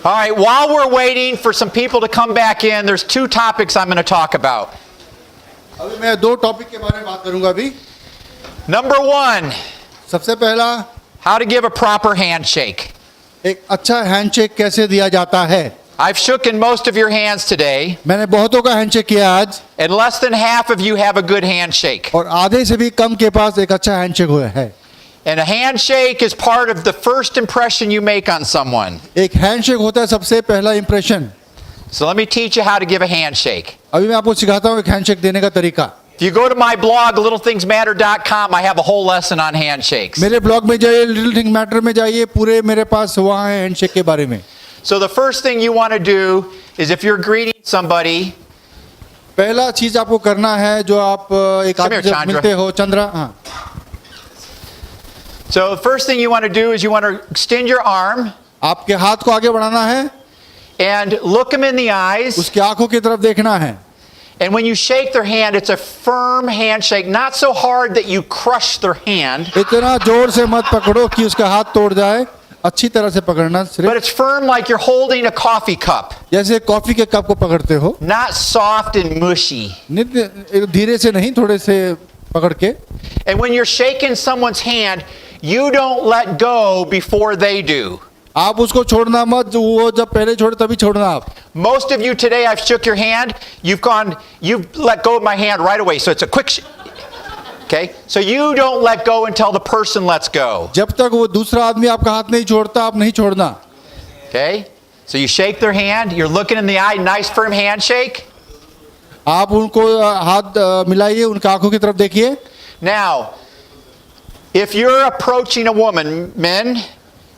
All right, while we're waiting for some people to come back in, there's two topics I'm going to talk about. अभी मैं दो topic के बारे में बात करूंगा अभी. Number one, सबसे पहला, how to give a proper handshake. एक अच्छा हैंडशेक कैसे दिया जाता है. I've shooken most of your hands today, मैंने बहुतों का हैंडशेक किया आज, and less than half of you have a good handshake. और आधे से भी कम के पास एक अच्छा हैंडशेक हुआ है. And a handshake is part of the first impression you make on someone. एक हैंडशेक होता है सबसे पहला impression. So let me teach you how to give a handshake. अभी मैं आपको सिखाता हूँ एक हैंडशेक देने का तरीका. If you go to my blog, littlethingsmatter.com, I have a whole lesson on handshakes. मेरे ब्लॉग में जाइए, लिटिल थिंग मैटर में जाइए, पूरे मेरे पास वहाँ है हैंडशेक के बारे में. So the first thing you want to do is if you're greeting somebody, पहला चीज आपको करना है जो आप एक आदमी से मिलते हो. चंद्रा, हाँ. So the first thing you want to do is you want to extend your arm आपके हाथ को आगे बढ़ाना है, and look them in the eyes. उसकी आंखों की तरफ देखना है. And when you shake their hand, it's a firm handshake, not so hard that you crush their hand. इतना जोर से मत पकड़ो कि उसका हाथ तोड़ जाए. अच्छी तरह से पकड़ना But सिर्फ it's firm like you're holding a coffee cup, जैसे कॉफी के कप को पकड़ते हो. not soft and mushy. धीरे से नहीं, थोड़े से पकड़ के. And when you're shaking someone's hand, you don't let go before they do. आप उसको छोड़ना मत, वो जब पहले छोड़े तभी छोड़ना आप. Most of you today, I've shook your hand, you've let go of my hand right away, so it's a quick okay? So you don't let go until the person lets go. जब तक वो दूसरा आदमी आपका हाथ नहीं छोड़ता, आप नहीं छोड़ना. Okay? So you shake their hand, you're looking in the eye, nice firm handshake. आप उनको हाथ मिलाइए, उनकी आंखों की तरफ देखिए. Now, if you're approaching a woman, men,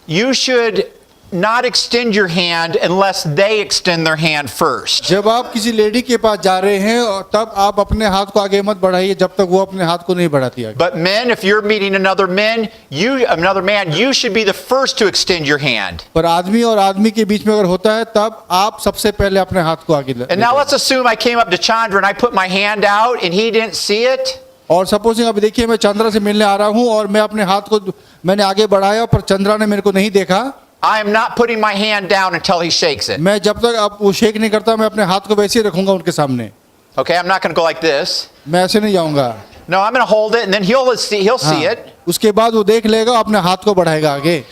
you should not extend your hand unless they extend their hand first. जब आप किसी लेडी के पास जा रहे हैं तब आप अपने हाथ को आगे मत बढ़ाइए जब तक वो अपने हाथ को नहीं बढ़ाती है. But men, if you're meeting another man, you should be the first to extend your hand. पर आदमी और आदमी के बीच में अगर होता है तब आप सबसे पहले अपने हाथ को आगे. And now let's assume I came up to Chandra and I put my hand out and he didn't see it. और सपोजिंग अभी देखिए मैं चंद्रा से मिलने आ रहा हूँ और मैं अपने हाथ को मैंने आगे बढ़ाया पर चंद्रा ने मेरे को नहीं देखा. I am not putting my hand down until he shakes it. मैं जब तक आप वो शेक नहीं करता मैं अपने हाथ को वैसे ही रखूंगा उनके सामने. Okay, I'm not going to go like this. मैं ऐसे नहीं जाऊंगा. No, I'm going to hold it and then he'll see it. उसके बाद वो देख लेगा, अपने हाथ को बढ़ाएगा आगे.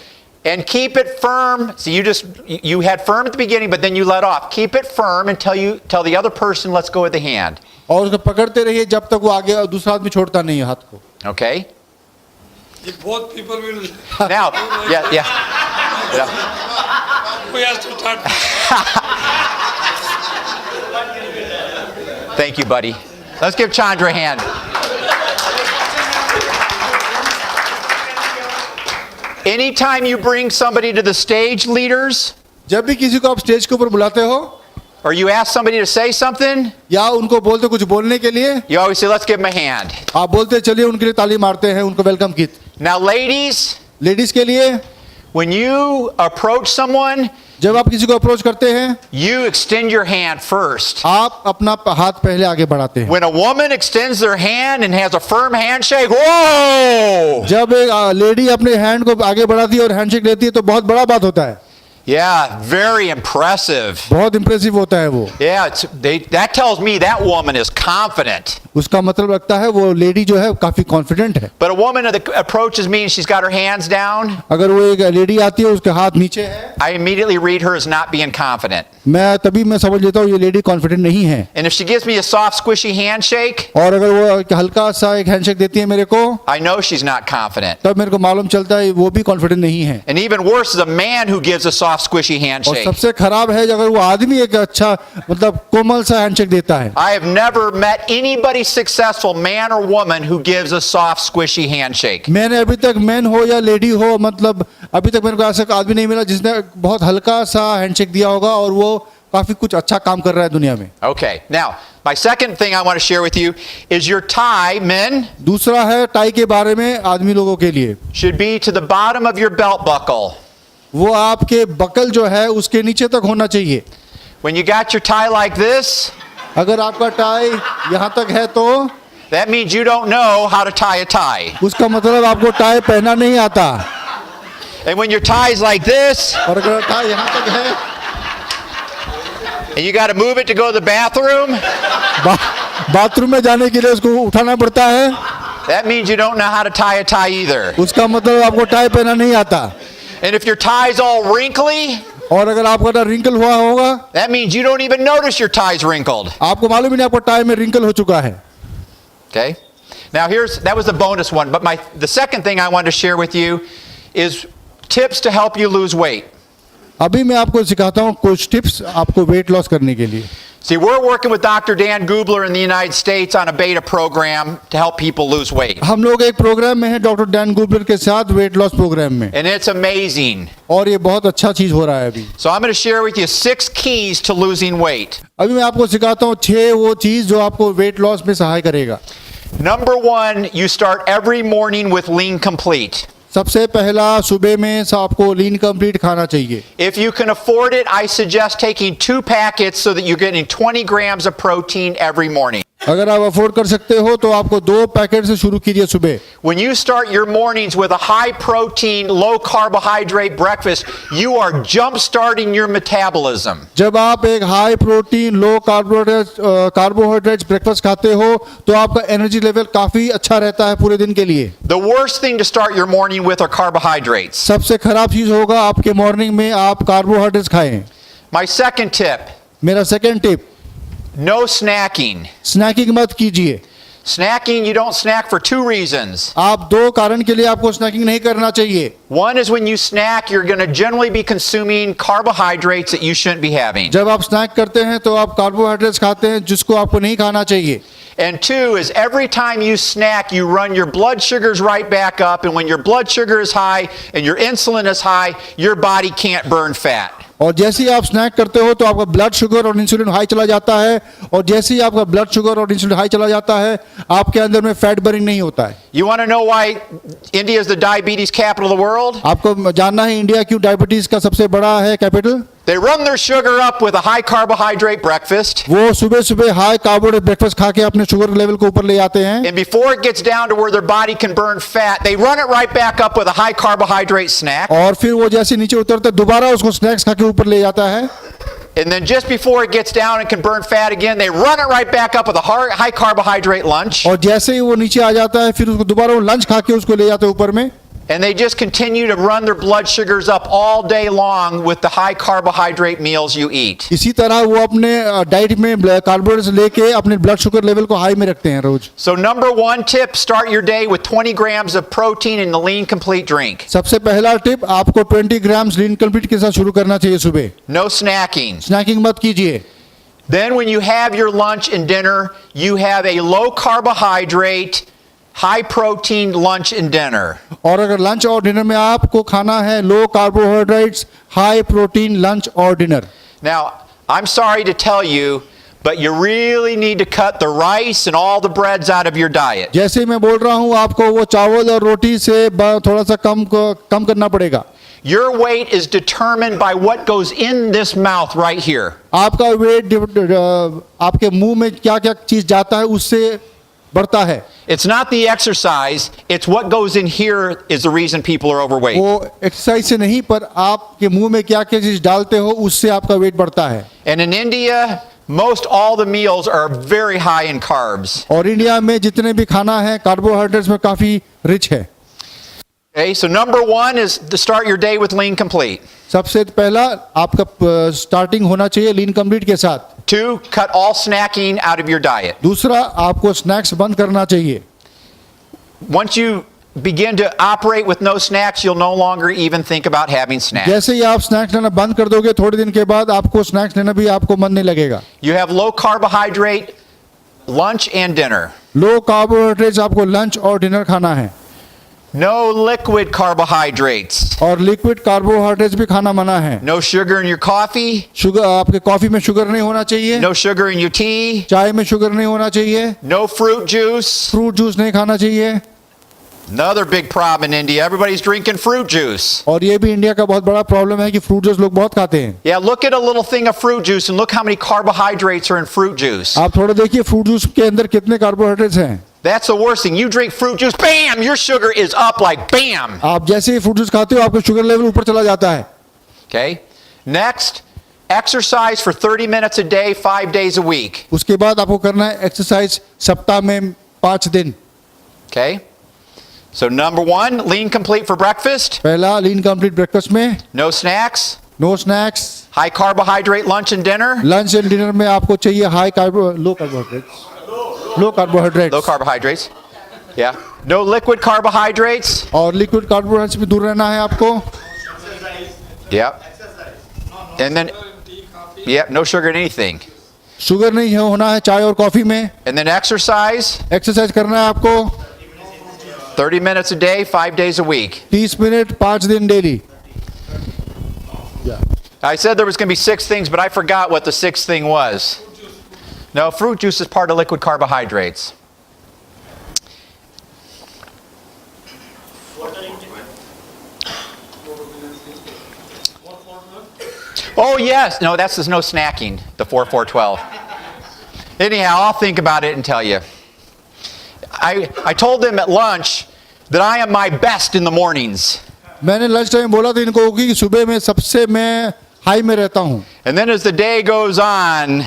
And keep it firm. So you had firm at the beginning, but then you let off. Keep it firm until tell the other person lets go of the hand. और उसको पकड़ते रहिए जब तक वो आगे दूसरा आदमी छोड़ता नहीं है हाथ को. Okay. If both people will. Now, yeah. We have to start. Thank you, buddy. Let's give Chandra a hand. Anytime you bring somebody to the stage, leaders, जब भी किसी को आप स्टेज के ऊपर बुलाते हो or you ask somebody to say something, या उनको बोलते कुछ बोलने के लिए, you always say, let's give them a hand. आप बोलते चलिए उनके लिए ताली मारते हैं, उनको वेलकम की. Now, ladies, लेडीज के लिए when you approach someone, जब आप किसी को अप्रोच करते हैं you extend your hand first. आप अपना हाथ पहले आगे बढ़ाते हैं. When a woman extends their hand and has a firm handshake, whoa! जब एक लेडी अपने हैंड को आगे बढ़ाती है और हैंडशेक लेती है तो बहुत बड़ा बात होता है. Yeah, very impressive. बहुत इंप्रेसिव होता है वो. Yeah, that tells me that woman is confident. उसका मतलब लगता है वो लेडी जो है काफी कॉन्फिडेंट है. But a woman that approaches me and she's got her hands down, अगर वो एक लेडी आती है उसके हाथ नीचे है, I immediately read her as not being confident. मैं समझ लेता हूँ ये लेडी कॉन्फिडेंट नहीं है. And if she gives me a soft, squishy handshake, और अगर वो हल्का सा एक हैंडशेक देती है मेरे को, I know she's not confident. तब मेरे को मालूम चलता है वो भी कॉन्फिडेंट नहीं है. And even worse is a man who gives a soft, squishy और handshake. सबसे खराब है अगर वो आदमी एक अच्छा मतलब कोमल सा हैंडशेक देता है. I have never met anybody successful, man or woman, who gives a soft, squishy handshake. मैंने अभी तक मैन हो या लेडी हो, मतलब अभी तक मेरे को ऐसा आदमी नहीं मिला जिसने बहुत हल्का सा हैंडशेक दिया होगा और वो काफी कुछ अच्छा काम कर रहा है दुनिया में. Okay, now my second thing I want to share with you is your tie, men. दूसरा है टाई के बारे में. आदमी लोगों के लिए should be to the bottom of your belt buckle. वो आपके बकल जो है उसके नीचे तक होना चाहिए. When you got your tie like this, अगर आपका टाई यहाँ तक है तो that means you don't know how to tie a tie. उसका मतलब आपको टाई पहनना नहीं आता. And when your tie is like this, और अगर टाई यहाँ तक है and you got to move it to go to the bathroom, bathroom में जाने के लिए उसको उठाना पड़ता है, that means you don't know how to tie a tie either. उसका मतलब आपको टाई पहनना नहीं आता. And if your tie's all wrinkly, और अगर आपका टाई रिंकल हुआ होगा, that means you don't even notice your tie's wrinkled. आपको मालूम ही नहीं आपका टाई में रिंकल हो चुका है. Okay? Now that was a bonus one, but the second thing I wanted to share with you is tips to help you lose weight. अभी मैं आपको सिखाता हूँ कुछ टिप्स आपको वेट लॉस करने के लिए. See, we're working with Dr. Dan Gubler in the United States on a beta program to help people lose weight. हम लोग एक प्रोग्राम में हैं डॉक्टर डैन गुबलर के साथ, वेट लॉस प्रोग्राम में, And it's amazing. और ये बहुत अच्छा चीज हो रहा है अभी. So I'm going to share with you 6 keys to losing weight. अभी मैं आपको सिखाता हूँ 6 वो चीज जो आपको वेट लॉस में सहाय करेगा. Number 1, you start every morning with Lean Complete. सबसे पहला सुबह में आपको लीन कंप्लीट खाना चाहिए. If you can afford it, I suggest taking 2 packets so that you're getting 20 grams of protein every morning. अगर आप अफोर्ड कर सकते हो तो आपको 2 पैकेट से शुरू कीजिए सुबह. When you start your mornings with a high protein, low carbohydrate breakfast, you are jump starting your metabolism. जब आप एक हाई प्रोटीन लो कार्बोहाइड्रेट्स ब्रेकफास्ट खाते हो तो आपका एनर्जी लेवल काफी अच्छा रहता है पूरे दिन के लिए. The worst thing to start your morning with are carbohydrates. सबसे खराब चीज होगा आपके मॉर्निंग में आप कार्बोहाइड्रेट्स खाएं. My second tip, मेरा second tip, no snacking. Snacking मत कीजिए. Snacking, you don't snack for 2 reasons. आप 2 कारण के लिए आपको स्नैकिंग नहीं करना चाहिए. One is when you snack, you're going to generally be consuming carbohydrates that you shouldn't be having. जब आप स्नैक करते हैं तो आप कार्बोहाइड्रेट्स खाते हैं जिसको आपको नहीं खाना चाहिए. And 2 is every time you snack, you run your blood sugars right back up. And when your blood sugar is high and your insulin is high, your body can't burn fat. और जैसे ही आप snack करते हो तो आपका blood sugar और insulin high चला जाता है, और जैसे ही आपका ब्लड शुगर और इंसुलिन हाई चला जाता है आपके अंदर में फैट बर्निंग नहीं होता है. You want to know why India is the diabetes capital of the world? आपको जानना है इंडिया क्यों डायबिटीज का सबसे बड़ा है capital. They run their sugar up with a high carbohydrate breakfast. वो सुबह सुबह हाई कार्बोहाइड्रेट ब्रेकफास्ट खा के अपने शुगर लेवल को ऊपर ले आते हैं, And before it gets down to where their body can burn fat, they run it right back up with a high carbohydrate snack. और फिर वो जैसे नीचे उतरते दोबारा उसको स्नैक्स खा के ऊपर ले जाता है. And then just before it gets down and can burn fat again, they run it right back up with a high carbohydrate lunch. और जैसे ही वो नीचे आ जाता है फिर उसको दोबारा वो लंच खा के उसको ले जाते हैं ऊपर में. And they just continue to run their blood sugars up all day long with the high carbohydrate meals you eat. इसी तरह वो अपने डाइट में कार्बोहाइड्रेट्स लेके अपने ब्लड शुगर लेवल को हाई में रखते हैं रोज. So number 1 tip, start your day with 20 grams of protein in the Lean Complete drink. सबसे पहला टिप, आपको 20 ग्राम्स लीन कंप्लीट के साथ शुरू करना चाहिए सुबह. No snacking. स्नैकिंग मत कीजिए. Then when you have your lunch and dinner, you have a low carbohydrate, high protein lunch and dinner. और अगर लंच और डिनर में आपको खाना है लो कार्बोहाइड्रेट्स हाई प्रोटीन लंच और dinner. Now, I'm sorry to tell you, but you really need to cut the rice and all the breads out of your diet. जैसे मैं बोल रहा हूँ आपको वो चावल और रोटी से थोड़ा सा कम करना पड़ेगा. Your weight is determined by what goes in this mouth right here. आपका वेट आपके मुंह में क्या क्या चीज जाता है उससे बढ़ता है. It's not the exercise, it's what goes in here is the reason people are overweight. वो एक्सरसाइज से नहीं, पर आपके मुंह में क्या क्या चीज डालते हो उससे आपका वेट बढ़ता है. And in India, most all the meals are very high in carbs. और इंडिया में जितने भी खाना है कार्बोहाइड्रेट्स में काफी रिच है. Okay, so number 1 is to start your day with Lean Complete. सबसे पहला आपका स्टार्टिंग होना चाहिए लीन कंप्लीट के साथ. 2, cut all snacking out of your diet. दूसरा, आपको स्नैक्स बंद करना चाहिए. Once you begin to operate with no snacks, you'll no longer even think about having snacks. जैसे ही आप स्नैक्स लेना बंद कर दोगे थोड़े दिन के बाद आपको स्नैक्स लेना भी आपको मन नहीं लगेगा. You have low carbohydrate lunch and dinner. Low carbohydrates आपको लंच और डिनर खाना है. No liquid carbohydrates. और लिक्विड कार्बोहाइड्रेट्स भी खाना मना है. No sugar in your coffee. Sugar, आपके कॉफी में शुगर नहीं होना चाहिए. No sugar in your tea. चाय में शुगर नहीं होना चाहिए. No fruit juice. Fruit juice नहीं खाना चाहिए. Another big problem in India. Everybody's drinking fruit juice. और ये भी इंडिया का बहुत बड़ा प्रॉब्लम है कि फ्रूट जूस लोग बहुत खाते हैं. Yeah, look at a little thing of fruit juice and look how many carbohydrates are in fruit juice. आप थोड़ा देखिए फ्रूट जूस के अंदर कितने कार्बोहाइड्रेट्स हैं. That's the worst thing. You drink fruit juice, bam, your sugar is up like bam. आप जैसे ही fruit juice खाते हो आपका शुगर लेवल ऊपर चला जाता है. Okay? Next, Exercise for 30 minutes a day, 5 days a week. उसके बाद आपको करना है एक्सरसाइज सप्ताह में 5 दिन। Okay? So number 1, lean complete for breakfast, पहला लीन कंप्लीट ब्रेकफास्ट में, no snacks, no snacks. high carbohydrate lunch and dinner, lunch and dinner में आपको चाहिए low carbohydrate low carbohydrates. Yeah. No liquid carbohydrates. और liquid carbohydrate से भी दूर रहना है आपको। Yep. And then, yep, no sugar in anything. Sugar नहीं होना है चाय और कॉफी में। And then exercise, एक्सरसाइज करना है आपको 30 minutes a day, 5 days a week. 30 minute 5 दिन daily. I said there was going to be 6 things, but I forgot what the 6th thing was. No, fruit juice is part of liquid carbohydrates. Oh, yes. No, that's no snacking, the 4-4-12. Anyhow, I'll think about it and tell you. I told them at lunch that I am my best in the mornings. मैंने lunch time बोला था इनको कि सुबह में सबसे मैं high में रहता हूँ। And then as the day goes on,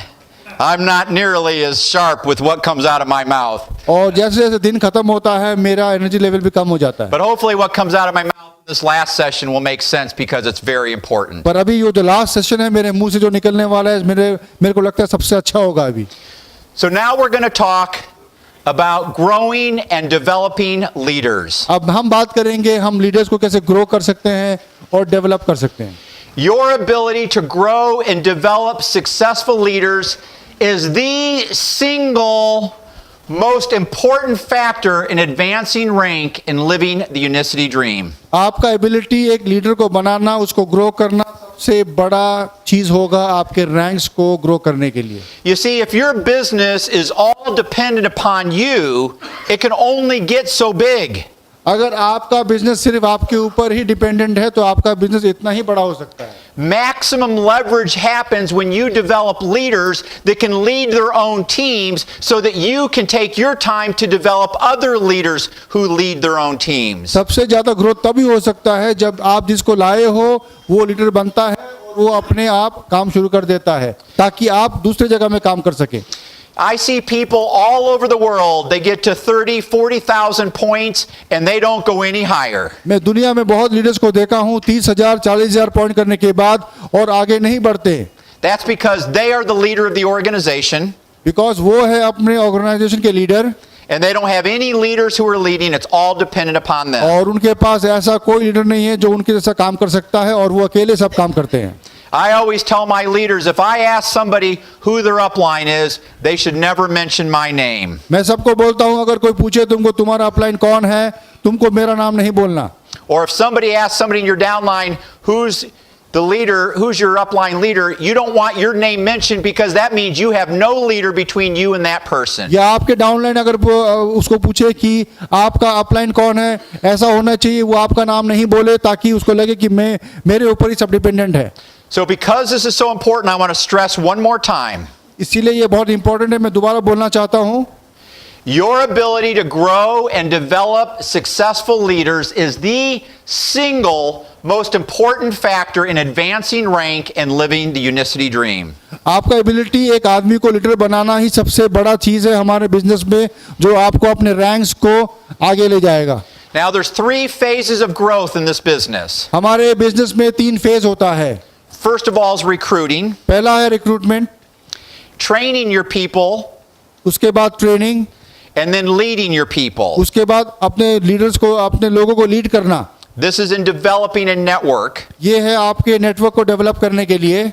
I'm not nearly as sharp with what comes out of my mouth. और जैसे जैसे दिन खत्म होता है मेरा एनर्जी लेवल भी कम हो जाता है। But hopefully what comes out of my mouth in this last session will make sense because it's very important. पर अभी ये जो लास्ट सेशन है मेरे मुंह से जो निकलने वाला है मेरे को लगता है सबसे अच्छा होगा अभी। So now we're going to talk about growing and developing leaders. अब हम बात करेंगे हम लीडर्स को कैसे ग्रो कर सकते हैं और डेवलप कर सकते हैं। Your ability to grow and develop successful leaders is the single most important factor in advancing rank and living the Unicity dream. आपका एबिलिटी एक लीडर को बनाना उसको ग्रो करना सबसे बड़ा चीज होगा आपके रैंक्स को ग्रो करने के लिए। You see, if your business is all dependent upon you, it can only get so big. अगर आपका बिजनेस सिर्फ आपके ऊपर ही डिपेंडेंट है तो आपका बिजनेस इतना ही बड़ा हो सकता है। Maximum leverage happens when you develop leaders that can lead their own teams so that you can take your time to develop other leaders who lead their own teams. सबसे ज्यादा ग्रोथ तभी हो सकता है जब आप जिसको लाए हो वो लीडर बनता है और वो अपने आप काम शुरू कर देता है ताकि आप दूसरी जगह में काम कर सके। I see people all over the world, they get to 30, 40,000 points and they don't go any higher. मैं दुनिया में बहुत लीडर्स को देखा हूँ 30,000 40,000 पॉइंट करने के बाद और आगे नहीं बढ़ते। That's because they are the leader of the organization. Because वो है अपने ऑर्गेनाइजेशन के leader And they don't have any leaders who are leading. It's all dependent upon them. और उनके पास ऐसा कोई लीडर नहीं है जो उनके जैसा काम कर सकता है और वो अकेले सब काम करते हैं। I always tell my leaders, if I ask somebody who their upline is, they should never mention my name. मैं सबको बोलता हूँ अगर कोई पूछे तुमको तुम्हारा अपलाइन कौन है तुमको मेरा नाम नहीं बोलना। Or if somebody asks somebody in your downline, who's the leader, who's your upline leader, you don't want your name mentioned because that means you have no leader between you and that person. या आपके downline अगर उसको पूछे कि आपका upline कौन है ऐसा होना चाहिए वो आपका नाम नहीं बोले ताकि उसको लगे कि मैं मेरे ऊपर ही सब डिपेंडेंट है। So because this is so important, I want to stress one more time. इसीलिए ये बहुत इंपॉर्टेंट है मैं दोबारा बोलना चाहता हूँ। Your ability to grow and develop successful leaders is the single most important factor in advancing rank and living the Unicity dream. आपका एबिलिटी एक आदमी को लीडर बनाना ही सबसे बड़ा चीज है हमारे बिजनेस में जो आपको अपने रैंक्स को आगे ले जाएगा। Now there's 3 phases of growth in this business. हमारे बिजनेस में 3 फेज होता है। First of all is recruiting, पहला है रिक्रूटमेंट, training your people, उसके बाद training, and then leading your people. उसके बाद अपने लीडर्स को अपने लोगों को लीड करना। This is in developing a network. ये है आपके नेटवर्क को डेवलप करने के लिए।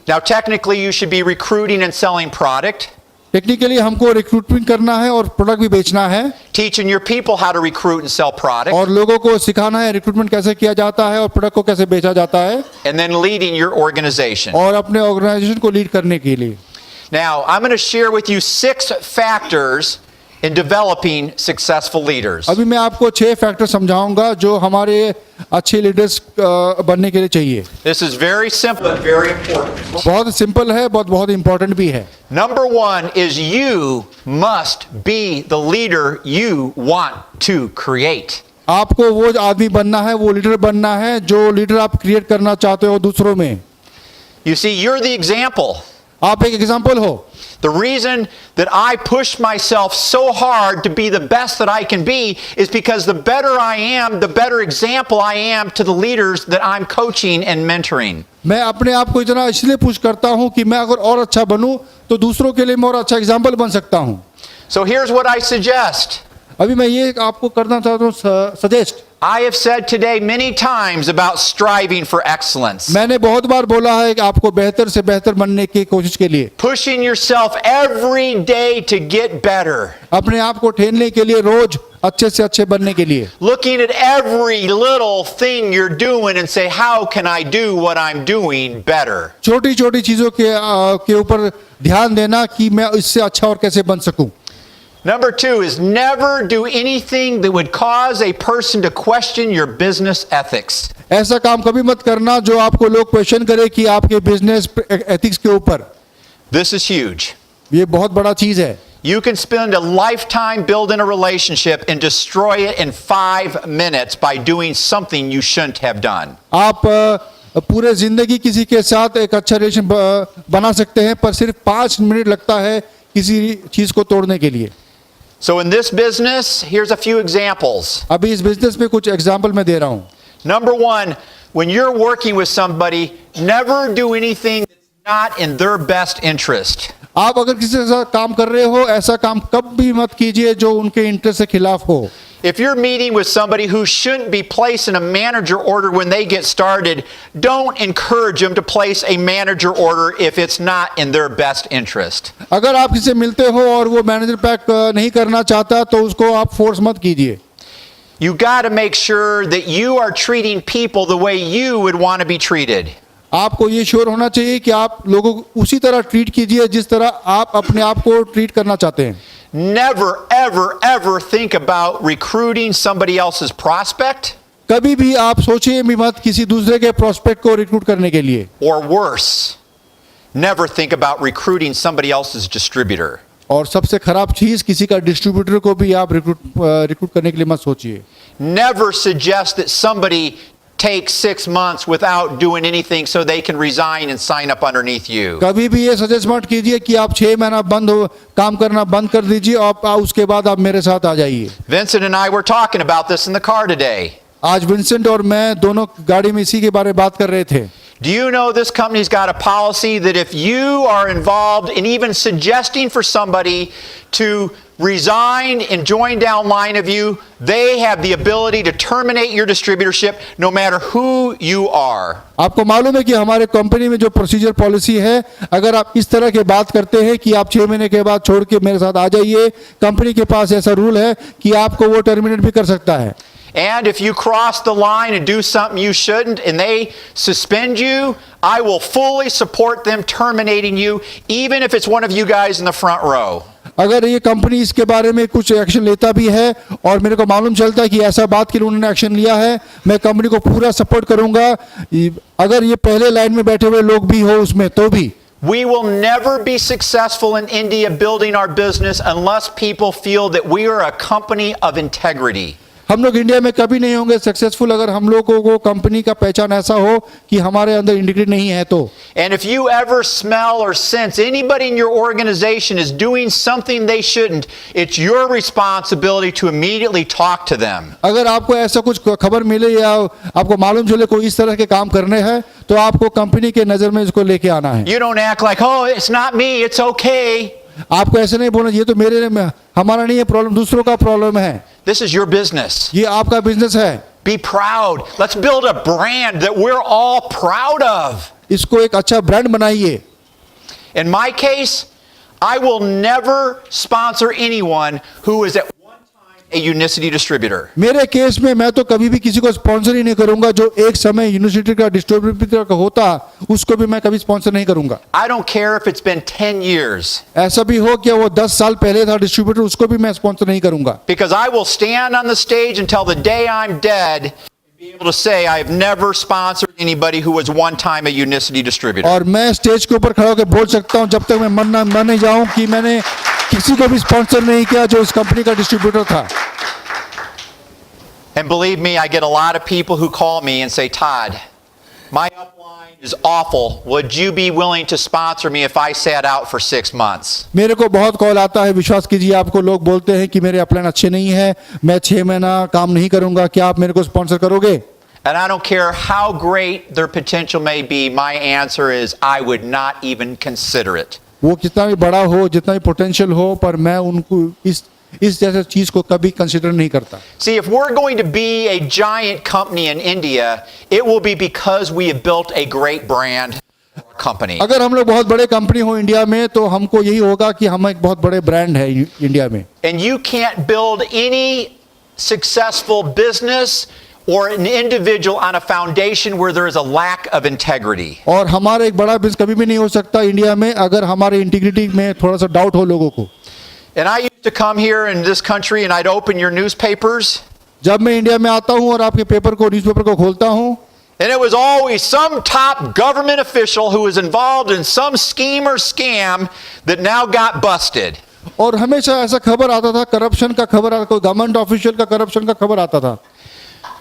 Now technically you should be recruiting and selling product, technically हमको रिक्रूटमेंट करना है और प्रोडक्ट भी बेचना है teaching your people how to recruit and sell product, और लोगों को सिखाना है रिक्रूटमेंट कैसे किया जाता है और प्रोडक्ट को कैसे बेचा जाता है and then leading your organization. और अपने ऑर्गेनाइजेशन को लीड करने के लिए। Now, I'm going to share with you 6 factors in developing successful leaders. अभी मैं आपको 6 फैक्टर समझाऊंगा जो हमारे अच्छे लीडर्स बनने के लिए चाहिए। This is very simple but very important. बहुत सिंपल है बहुत इंपॉर्टेंट भी है। Number 1 is you must be the leader you want to create. आपको वो आदमी बनना है वो लीडर बनना है जो लीडर आप क्रिएट करना चाहते हो दूसरों में। You see, you're the example. आप एक एग्जाम्पल हो. The reason that I push myself so hard to be the best that I can be is because the better I am, the better example I am to the leaders that I'm coaching and mentoring. मैं अपने आप को इतना इसलिए push करता हूं कि मैं अगर और अच्छा बनूं तो दूसरों के लिए मैं और अच्छा एग्जाम्पल बन सकता हूं. So here's what I suggest. अभी मैं ये आपको करना चाहता हूं suggest. I have said today many times about striving for excellence. मैंने बहुत बार बोला है कि आपको बेहतर से बेहतर बनने की कोशिश के लिए, Pushing yourself every day to get better. अपने आप को ठेलने के लिए, रोज अच्छे से अच्छे बनने के लिए, Looking at every little thing you're doing and say, how can I do what I'm doing better? छोटी छोटी चीजों के ऊपर ध्यान देना कि मैं इससे अच्छा और कैसे बन सकूं. Number 2 is never do anything that would cause a person to question your business ethics. ऐसा काम कभी मत करना जो आपको लोग क्वेश्चन करे कि आपके बिजनेस एथिक्स के ऊपर. This is huge. ये बहुत बड़ा चीज है. You can spend a lifetime building a relationship and destroy it in 5 minutes by doing something you shouldn't have done. आप पूरे जिंदगी किसी के साथ एक अच्छा रिलेशन बना सकते हैं, पर सिर्फ 5 मिनट लगता है किसी चीज को तोड़ने के लिए. So in this business, here's a few examples. अभी इस बिजनेस में कुछ एग्जाम्पल मैं दे रहा हूं. Number 1, when you're working with somebody, never do anything that's not in their best interest. आप अगर किसी के साथ काम कर रहे हो, ऐसा काम कभी मत कीजिए जो उनके इंटरेस्ट के खिलाफ हो. If you're meeting with somebody who shouldn't be placing a manager order when they get started, don't encourage them to place a manager order if it's not in their best interest. अगर आप किसी से मिलते हो और वो manager pack नहीं करना चाहता तो उसको आप फोर्स मत कीजिए. You got to make sure that you are treating people the way you would want to be treated. आपको ये श्योर होना चाहिए कि आप लोगों को उसी तरह ट्रीट कीजिए जिस तरह आप अपने आप को ट्रीट करना चाहते हैं. Never, ever, ever think about recruiting somebody else's prospect. कभी भी आप सोचिए भी मत किसी दूसरे के प्रोस्पेक्ट को रिक्रूट करने के लिए. Or worse, never think about recruiting somebody else's distributor. और सबसे खराब चीज, किसी का डिस्ट्रीब्यूटर को भी आप रिक्रूट करने के लिए मत सोचिए. Never suggest that somebody take 6 months without doing anything so they can resign and sign up underneath you. कभी भी ये सजेस्ट मत कीजिए कि आप 6 महीना काम करना बंद कर दीजिए और उसके बाद आप मेरे साथ आ जाइए. Vincent and I were talking about this in the car today. आज विंसेंट और मैं दोनों गाड़ी में इसी के बारे में बात कर रहे थे. Do you know this company's got a policy that if you are involved in even suggesting for somebody to resign and join down line of you, they have the ability to terminate your distributorship no matter who you are. आपको मालूम है कि हमारे company में जो procedure policy है, अगर आप इस तरह की बात करते हैं कि आप 6 महीने के बाद छोड़ के मेरे साथ आ जाइए, कंपनी के पास ऐसा रूल है कि आपको वो टर्मिनेट भी कर सकता है. And if you cross the line and do something you shouldn't and they suspend you, I will fully support them terminating you, even if it's one of you guys in the front row. अगर ये company इसके बारे में कुछ action लेता भी है और मेरे को मालूम चलता है कि ऐसा बात के लिए उन्होंने एक्शन लिया है, मैं कंपनी को पूरा सपोर्ट करूंगा, अगर ये पहले लाइन में बैठे हुए लोग भी हो उसमें तो भी. We will never be successful in India building our business unless people feel that we are a company of integrity. हम लोग इंडिया में कभी नहीं होंगे सक्सेसफुल अगर हम लोगों को कंपनी का पहचान ऐसा हो कि हमारे अंदर इंटीग्रिटी नहीं है तो. And if you ever smell or sense anybody in your organization is doing something they shouldn't, it's your responsibility to immediately talk to them. अगर आपको ऐसा कुछ खबर मिले या आपको मालूम चले कोई इस तरह के काम करने हैं तो आपको कंपनी के नजर में इसको लेके आना है. You don't act like, oh, it's not me, it's okay. आपको ऐसे नहीं बोलना ये तो हमारा नहीं है प्रॉब्लम, दूसरों का प्रॉब्लम है. This is your business. ये आपका बिजनेस है. Be proud. Let's build a brand that we're all proud of. इसको एक अच्छा ब्रांड बनाइए. In my case, I will never sponsor anyone who is at one time a Unicity distributor. मेरे case में मैं तो कभी भी किसी को स्पॉन्सर ही नहीं करूंगा जो एक समय यूनिसिटी का डिस्ट्रीब्यूटर का होता, उसको भी मैं कभी स्पॉन्सर नहीं करूंगा. I don't care if it's been 10 years. ऐसा भी हो कि वो 10 साल पहले था डिस्ट्रीब्यूटर, उसको भी मैं स्पॉन्सर नहीं करूंगा. Because I will stand on the stage until the day I'm dead and be able to say I have never sponsored anybody who was one time a Unicity distributor. और मैं stage के ऊपर खड़ा होकर बोल सकता हूं जब तक मैं मर नहीं जाऊं कि मैंने किसी को भी स्पॉन्सर नहीं किया जो इस कंपनी का डिस्ट्रीब्यूटर था. And believe me, I get a lot of people who call me and say, Todd, My upline is awful. Would you be willing to sponsor me if I sat out for 6 months? मेरे को बहुत call आता है, विश्वास कीजिए, आपको लोग बोलते हैं कि मेरे अपलाइन अच्छे नहीं है, मैं 6 महीना काम नहीं करूंगा, क्या आप मेरे को स्पॉन्सर करोगे? And I don't care how great their potential may be, my answer is I would not even consider it. वो कितना भी बड़ा हो, जितना भी पोटेंशियल हो, पर मैं उनको इस जैसे चीज को कभी कंसिडर नहीं करता. See, if we're going to be a giant company in India, it will be because we have built a great brand company. अगर हम लोग बहुत बड़े कंपनी हो इंडिया में, तो हमको यही होगा कि हम एक बहुत बड़े ब्रांड है इंडिया में. And you can't build any successful business or an individual on a foundation where there is a lack of integrity. और हमारा एक बड़ा बिजनेस कभी भी नहीं हो सकता इंडिया में अगर हमारे इंटीग्रिटी में थोड़ा सा डाउट हो लोगों को. And I used to come here in this country and I'd open your newspapers. जब मैं इंडिया में आता हूँ और आपके पेपर को, न्यूज़पेपर को खोलता हूँ, And it was always some top government official who was involved in some scheme or scam that now got busted. और हमेशा ऐसा खबर आता था, करप्शन का खबर आता, कोई गवर्नमेंट ऑफिशियल का करप्शन का खबर आता था.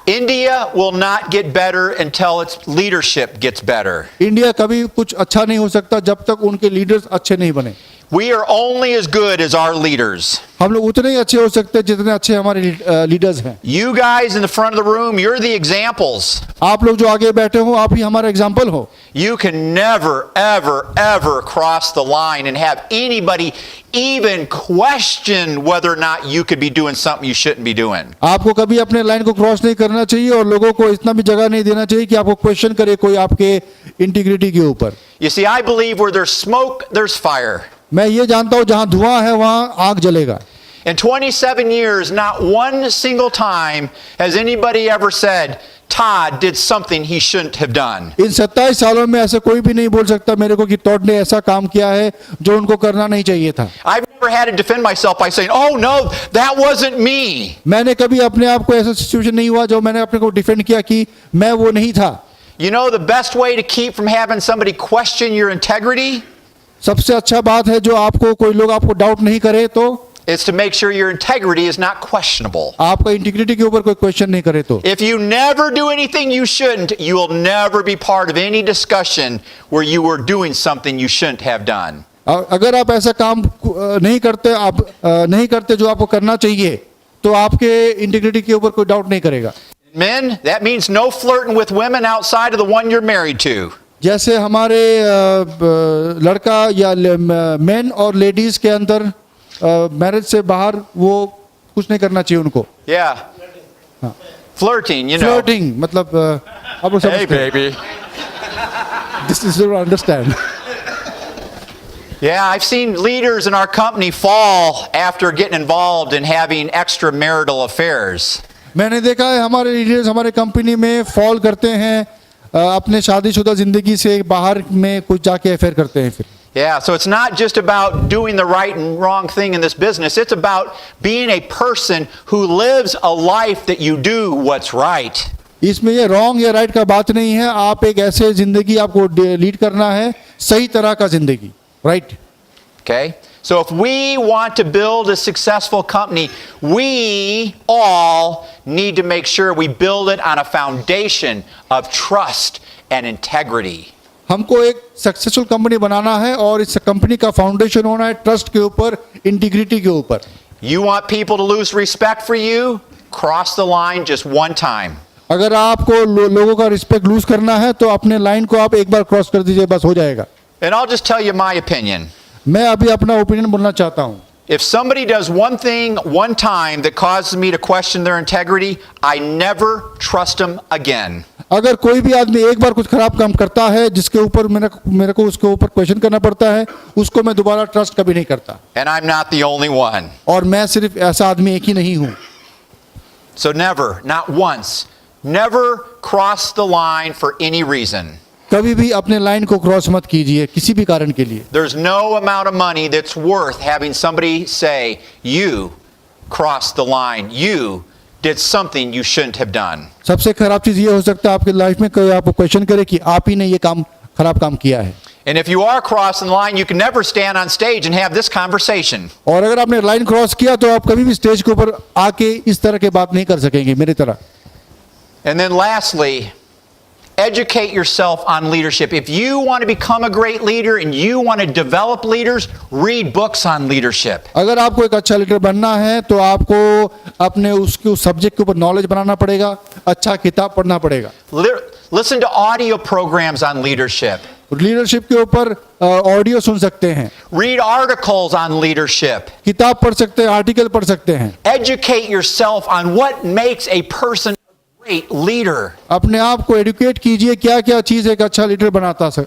India will not get better until its leadership gets better. India कभी कुछ अच्छा नहीं हो सकता जब तक उनके लीडर्स अच्छे नहीं बने. We are only as good as our leaders. हम लोग उतने ही अच्छे हो सकते हैं जितने अच्छे हमारे लीडर्स हैं. You guys in the front of the room, you're the examples. आप लोग जो आगे बैठे हो, आप ही हमारा एग्जाम्पल हो. You can never, ever, ever cross the line and have anybody even question whether or not you could be doing something you shouldn't be doing. आपको कभी अपने लाइन को क्रॉस नहीं करना चाहिए और लोगों को इतना भी जगह नहीं देना चाहिए कि आपको क्वेश्चन करे कोई आपके इंटीग्रिटी के ऊपर. You see, I believe where there's smoke, there's fire. मैं ये जानता हूँ जहाँ धुआं है वहाँ आग जलेगा. In 27 years, not one single time has anybody ever said, Todd did something he shouldn't have done. इन 27 सालों में ऐसे कोई भी नहीं बोल सकता मेरे को कि टॉड ने ऐसा काम किया है जो उनको करना नहीं चाहिए था. I've never had to defend myself by saying, oh no, that wasn't me. मैंने कभी अपने आप को ऐसा सिचुएशन नहीं हुआ जो मैंने अपने को डिफेंड किया कि मैं वो नहीं था. You know the best way to keep from having somebody question your integrity? सबसे अच्छा बात है जो आपको कोई लोग आपको डाउट नहीं करे तो Is to make sure your integrity is not questionable. आपका इंटीग्रिटी के ऊपर कोई क्वेश्चन नहीं करे तो. If you never do anything you shouldn't, you will never be part of any discussion where you were doing something you shouldn't have done. अगर आप ऐसा काम नहीं करते, आप नहीं करते जो आपको करना चाहिए, तो आपके इंटीग्रिटी के ऊपर कोई डाउट नहीं करेगा. Men, that means no flirting with women outside of the one you're married to. जैसे हमारे लड़का या मेन और लेडीज के अंदर मैरिज से बाहर वो कुछ नहीं करना चाहिए उनको. Yeah. Flirting, you know. Flirting मतलब आप लोग Hey, समझते हैं. baby. This is to understand. Yeah, I've seen leaders in our company fall after getting involved in having extramarital affairs. मैंने देखा है हमारे लीडर्स हमारे कंपनी में फॉल करते हैं, अपने शादीशुदा जिंदगी से बाहर में कुछ जाके अफेयर करते हैं फिर. Yeah, so it's not just about doing the right and wrong thing in this business. It's about being a person who lives a life that you do what's right. इसमें ये रॉन्ग या right का बात नहीं है. आप एक ऐसे जिंदगी आपको लीड करना है, सही तरह का जिंदगी, right. Okay? So if we want to build a successful company, we all need to make sure we build it on a foundation of trust and integrity. हमको एक सक्सेसफुल कंपनी बनाना है और इस कंपनी का फाउंडेशन होना है trust के ऊपर, इंटीग्रिटी के ऊपर. You want people to lose respect for you? Cross the line just one time. अगर आपको लोगों का रिस्पेक्ट लूज करना है तो अपने लाइन को आप एक बार क्रॉस कर दीजिए, बस हो जाएगा. And I'll just tell you my opinion. मैं अभी अपना ओपिनियन बोलना चाहता हूँ. If somebody does one thing one time that causes me to question their integrity, I never trust them again. अगर कोई भी आदमी एक बार कुछ खराब काम करता है जिसके ऊपर मेरे को उसके ऊपर क्वेश्चन करना पड़ता है, उसको मैं दोबारा ट्रस्ट कभी नहीं करता. And I'm not the only one. और मैं सिर्फ ऐसा आदमी एक ही नहीं हूँ. So never, not once, never cross the line for any reason. कभी भी अपने लाइन को क्रॉस मत कीजिए किसी भी कारण के लिए. There's no amount of money that's worth having somebody say, you crossed the line, you did something you shouldn't have done. सबसे खराब चीज ये हो सकता है आपकी लाइफ में कोई आपको क्वेश्चन करे कि आप ही ने ये काम खराब काम किया है. And if you are crossing the line, you can never stand on stage and have this conversation. और अगर आपने लाइन क्रॉस किया तो आप कभी भी स्टेज के ऊपर आके इस तरह की बात नहीं कर सकेंगे मेरी तरह. And then lastly, Educate yourself on leadership. If you want to become a great leader and you want to develop leaders, read books on leadership. अगर आपको एक अच्छा लीडर बनना है तो आपको अपने उसके उस सब्जेक्ट के ऊपर नॉलेज बनाना पड़ेगा, अच्छा किताब पढ़ना पड़ेगा. Listen to audio programs on leadership. Leadership के ऊपर ऑडियो सुन सकते हैं, Read articles on leadership. किताब पढ़ सकते हैं, आर्टिकल पढ़ सकते हैं. Educate yourself on what makes a person a great leader. अपने आप को एडुकेट कीजिए क्या क्या चीज़ एक अच्छा लीडर बनाता है.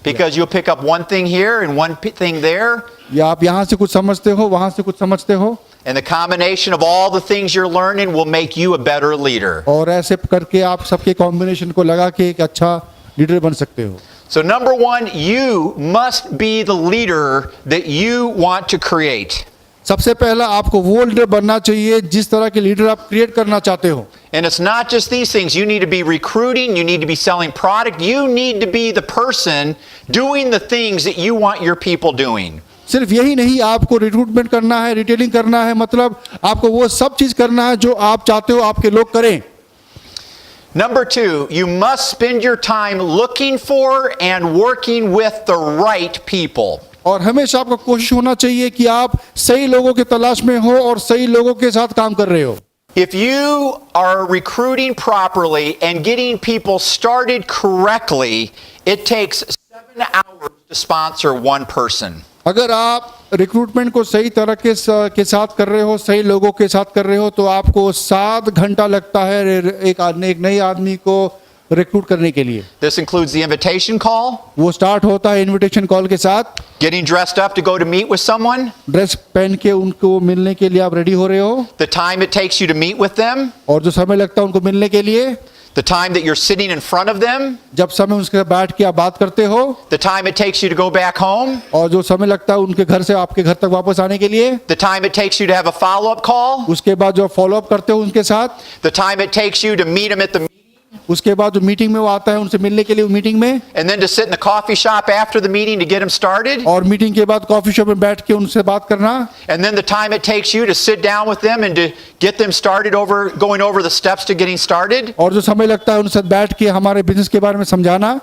Because you'll pick up one thing here and one thing there. या आप यहाँ से कुछ समझते हो, वहाँ से कुछ समझते हो, And the combination of all the things you're learning will make you a better leader. और ऐसे करके आप सबके कॉम्बिनेशन को लगा के एक अच्छा लीडर बन सकते हो. So number one, you must be the leader that you want to create. सबसे पहला आपको वो लीडर बनना चाहिए जिस तरह के लीडर आप क्रिएट करना चाहते हो. And it's not just these things. You need to be recruiting, you need to be selling product, you need to be the person doing the things that you want your people doing. सिर्फ यही नहीं, आपको recruitment करना है, retailing करना है, मतलब आपको वो सब चीज करना है जो आप चाहते हो आपके लोग करें. Number two, you must spend your time looking for and working with the right people. और हमेशा आपको कोशिश होना चाहिए कि आप सही लोगों की तलाश में हो और सही लोगों के साथ काम कर रहे हो. If you are recruiting properly and getting people started correctly, it takes 7 hours to sponsor one person. अगर आप रिक्रूटमेंट को सही तरह के साथ कर रहे हो, सही लोगों के साथ कर रहे हो, तो आपको 7 घंटा लगता है एक नए आदमी को रिक्रूट करने के लिए. This includes the invitation call, वो स्टार्ट होता है इनविटेशन कॉल के साथ, getting dressed up to go to meet with someone, dress पहन के उनको मिलने के लिए आप रेडी हो रहे हो, the time it takes you to meet with them, और जो समय लगता है उनको मिलने के लिए, the time that you're sitting in front of them, जब समय उसके साथ बैठ के आप बात करते हो, the time it takes you to go back home, और जो समय लगता है उनके घर से आपके घर तक वापस आने के लिए, the time it takes you to have a follow-up call, उसके बाद जो फॉलो अप करते हो उनके साथ, the time it takes you to meet them at the meeting, उसके बाद जो मीटिंग में वो आता है उनसे मिलने के लिए मीटिंग में, and then to sit in the coffee shop after the meeting to get them started, और मीटिंग के बाद कॉफी शॉप में बैठ के उनसे बात करना, and then the time it takes you to sit down with them and to get them started going over the steps to getting started, और जो समय लगता है उनके साथ बैठ के हमारे बिजनेस के बारे में समझाना,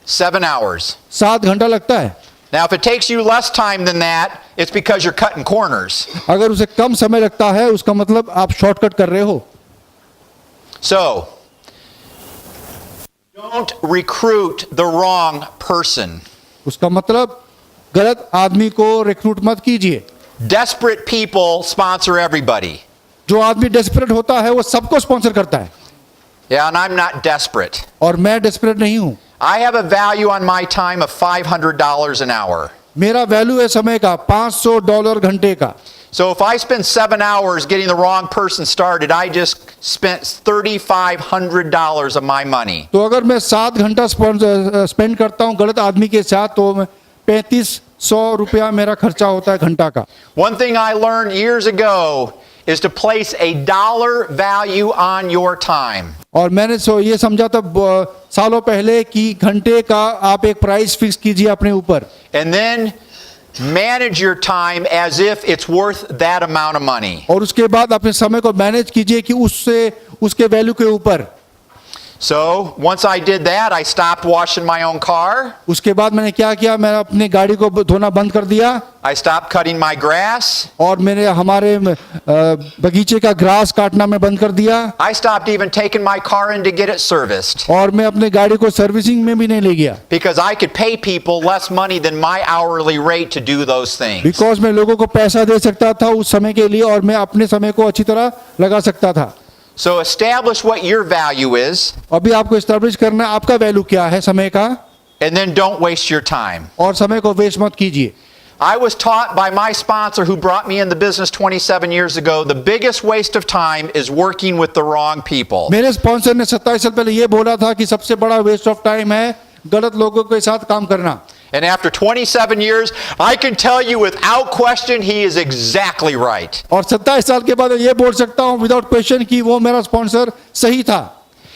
7 hours. 7 घंटा लगता है. Now, if it takes you less time than that, it's because you're cutting corners. अगर उसे कम समय लगता है उसका मतलब आप शॉर्टकट कर रहे हो. So, don't recruit the wrong person. उसका मतलब गलत आदमी को रिक्रूट मत कीजिए. Desperate people sponsor everybody. जो आदमी डेस्परेट होता है वो सबको स्पॉन्सर करता है. Yeah, and I'm not desperate. और मैं डेस्परेट नहीं हूं. I have a value on my time of $500 an hour. मेरा वैल्यू है समय का $500 घंटे का. So if I spend 7 hours getting the wrong person started, I just spent $3,500 of my money. तो अगर मैं 7 घंटा स्पेंड करता हूं गलत आदमी के साथ तो 3500 रुपया मेरा खर्चा होता है घंटा का. One thing I learned years ago is to place a dollar value on your time. और मैंने ये समझा था सालों पहले कि घंटे का आप एक प्राइस फिक्स कीजिए अपने ऊपर. And then manage your time as if it's worth that amount of money. और उसके बाद अपने समय को मैनेज कीजिए कि उसके वैल्यू के ऊपर. So once I did that, I stopped washing my own car. उसके बाद मैंने क्या किया, मैं अपनी गाड़ी को धोना बंद कर दिया. I stopped cutting my grass. और मैंने हमारे बगीचे का ग्रास काटना मैं बंद कर दिया. I stopped even taking my car in to get it serviced. और मैं अपनी गाड़ी को सर्विसिंग में भी नहीं ले गया. Because I could pay people less money than my hourly rate to do those things. Because मैं लोगों को पैसा दे सकता था उस समय के लिए और मैं अपने समय को अच्छी तरह लगा सकता था. So establish what your value is. अभी आपको एस्टैब्लिश करना है आपका वैल्यू क्या है समय का. And then don't waste your time. और समय को वेस्ट मत कीजिए. I was taught by my sponsor who brought me in the business 27 years ago, the biggest waste of time is working with the wrong people. मेरे sponsor ने 27 साल पहले ये बोला था कि सबसे बड़ा वेस्ट ऑफ टाइम है गलत लोगों के साथ काम करना. And after 27 years, I can tell you without question he is exactly right. और 27 साल के बाद ये बोल सकता हूँ विदाउट क्वेश्चन कि वो मेरा स्पॉन्सर सही था.